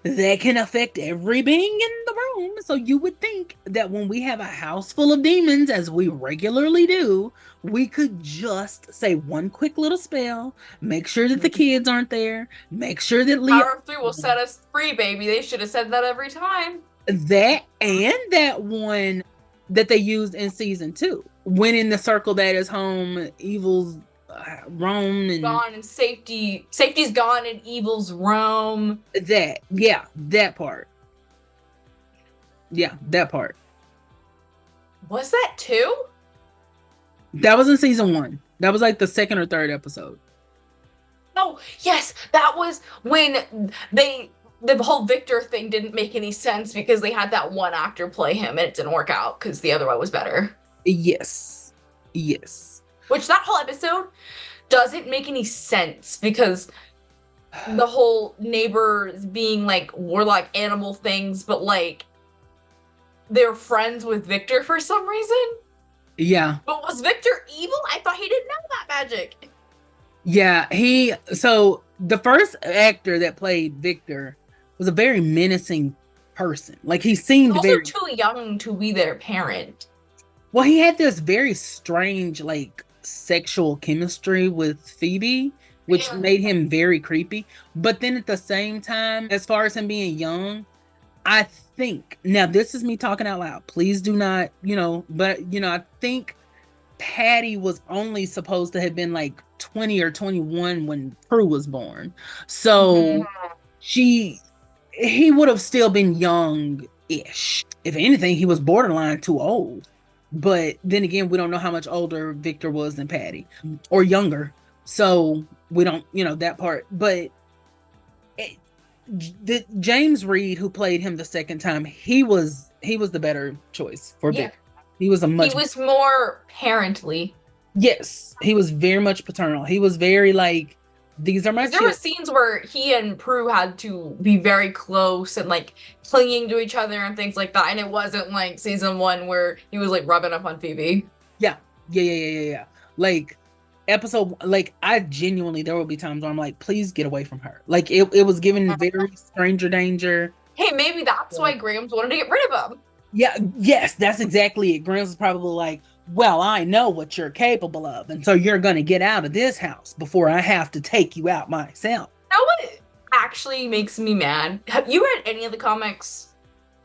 that can affect every being in the room. So you would think that when we have a house full of demons, as we regularly do, we could just say one quick little spell, make sure that the kids aren't there, make sure that Leo Power of 3 will set us free, baby. They should have said that every time. that and that one that they used in season 2, when in the circle that is home, evils roam, and Gone and safety's gone and evil's roam. that, yeah, that part, yeah, that part. Was that 2? That was in season 1. That was like the second or third episode. Oh, yes, that was when the whole Victor thing didn't make any sense because they had that one actor play him and it didn't work out because the other one was better. Yes, yes. Which that whole episode doesn't make any sense because the whole neighbors being like warlock animal things, but like they're friends with Victor for some reason. Yeah, But was Victor evil? I thought he didn't know that magic. yeah. So the first actor that played Victor was a very menacing person. Like he He's seemed also very, too young to be their parent. well, he had this very strange, like, sexual chemistry with Phoebe, which Yeah. made him very creepy. But then at the same time, as far as him being young, I think, now this is me talking out loud. Please do not, but, I think Patty was only supposed to have been like 20 or 21 when Prue was born. Mhm. So he would have still been young-ish. If anything, he was borderline too old. But then again, we don't know how much older Victor was than Patty, or younger. So we don't, that part. But the James Reed, who played him the second time, he was the better choice for Yeah. Victor. He was a He much, was more parently. yes, he was very much paternal. He was very like, these are my Because there were children. scenes where he and Prue had to be very close and like clinging to each other and things like that. And it wasn't like season 1 where he was like rubbing up on Phoebe. Yeah, yeah, yeah, yeah, yeah, yeah. Like, episode, like I genuinely, there will be times where I'm like, please get away from her. Like it was given very stranger danger. Hey, maybe that's why But Grams wanted to get rid of him. yeah, yes, that's exactly it. Grams is probably like, well, I know what you're capable of, and so you're gonna get out of this house before I have to take you out myself. You know what actually makes me mad? Have you read any of the comics?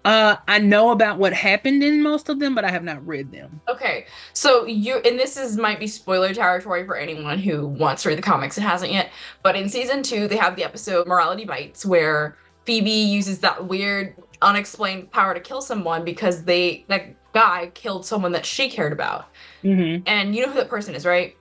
I know about what happened in most of them, but I have not read them. Okay, so and this is might be spoiler territory for anyone who wants to read the comics and hasn't yet, but in season 2, they have the episode Morality Bites, where Phoebe uses that weird, unexplained power to kill someone because that guy killed someone that she cared about. Mm-hmm. And you know who that person is, right?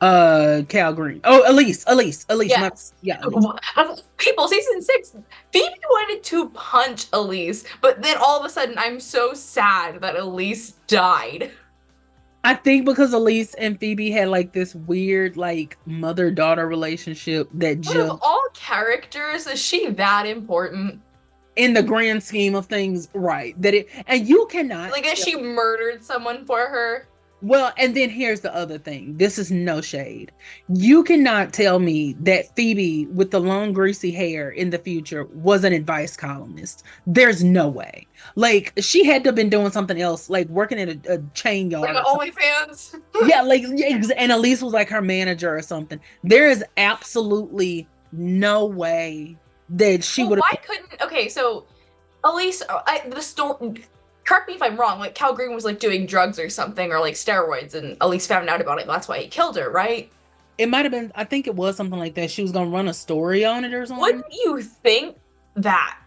Cal Green. Oh, Elise. My Yes. yeah, Elise. People, season 6, Phoebe wanted to punch Elise, but then all of a sudden, I'm so sad that Elise died. I think because Elise and Phoebe had like this weird like mother-daughter relationship that Out of just all characters, is she that important? in the grand scheme of things, right? That it and you cannot Like, that tell. she murdered someone for her? Well, and then here's the other thing. This is no shade. You cannot tell me that Phoebe with the long greasy hair in the future was an advice columnist. There's no way. Like she had to have been doing something else, like working at a chain Like, yard or something. OnlyFans? Yeah, like and Elise was like her manager or something. There is absolutely no way that she Well, would why have. couldn't. Okay, so Elise, the story. Correct me if I'm wrong. Like, Cal Green was like doing drugs or something, or like steroids, and Elise found out about it. That's why he killed her, right? It might have been. I think it was something like that. She was gonna run a story on it or something. Wouldn't you think that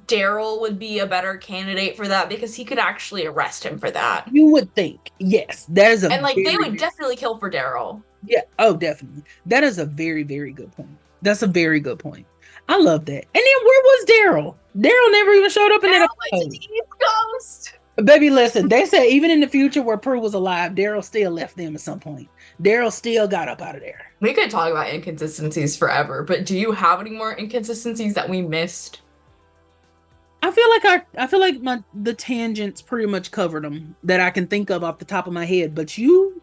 Daryl would be a better candidate for that because he could actually arrest him for that? You would think, yes, that is a And like they very, would definitely kill for Daryl. yeah. Oh, definitely. That is a very, very good point. That's a very good point. I love that. And then where was Daryl? Daryl never even showed up in that Daryl went to episode. the East Coast. Baby, listen, they said even in the future where Prue was alive, Daryl still left them at some point. Daryl still got up out of there. We could talk about inconsistencies forever, but do you have any more inconsistencies that we missed? I feel like the tangents pretty much covered them that I can think of off the top of my head. But you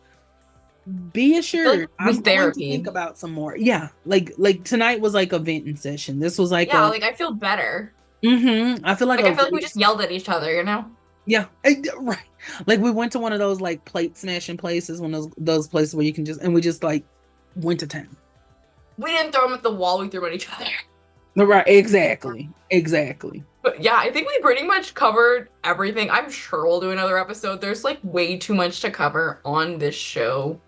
be I feel like assured, I'm with going to think therapy. about some more. Yeah, like tonight was like a venting session. This was like Yeah, a like I feel better. I feel like Like a I feel like we just yelled at each other, you know? yeah, right. Like we went to one of those like plate smashing places, one of those places where you can just and we just like went to town. We didn't throw them at the wall, we threw them at each other. Right, exactly. But yeah, I think we pretty much covered everything. I'm sure we'll do another episode. There's like way too much to cover on this show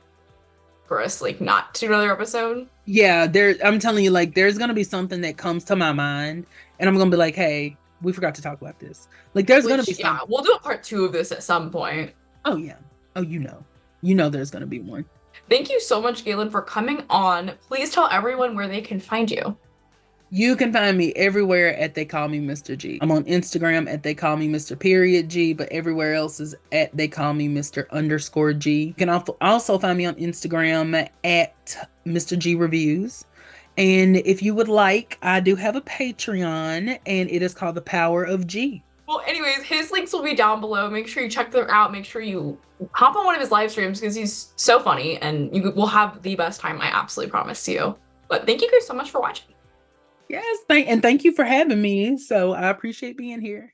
for us like not to do another episode. Yeah, there. I'm telling you, like, there's gonna be something that comes to my mind, and I'm gonna be like, "Hey, we forgot to talk about this." Like, there's gonna be Which yeah, something. we'll do a part 2 of this at some point. Oh yeah. Oh, you know, there's gonna be one. Thank you so much, Galen, for coming on. Please tell everyone where they can find you. You can find me everywhere at They Call Me Mr. G. I'm on Instagram at They Call Me Mr. Period G, but everywhere else is at They Call Me Mr. underscore G. You can also find me on Instagram at Mr. G Reviews. And if you would like, I do have a Patreon, and it is called The Power of G. Well, anyways, his links will be down below. Make sure you check them out. Make sure you hop on one of his live streams because he's so funny and you will have the best time. I absolutely promise you. But thank you guys so much for watching. Yes, thank you for having me. So I appreciate being here.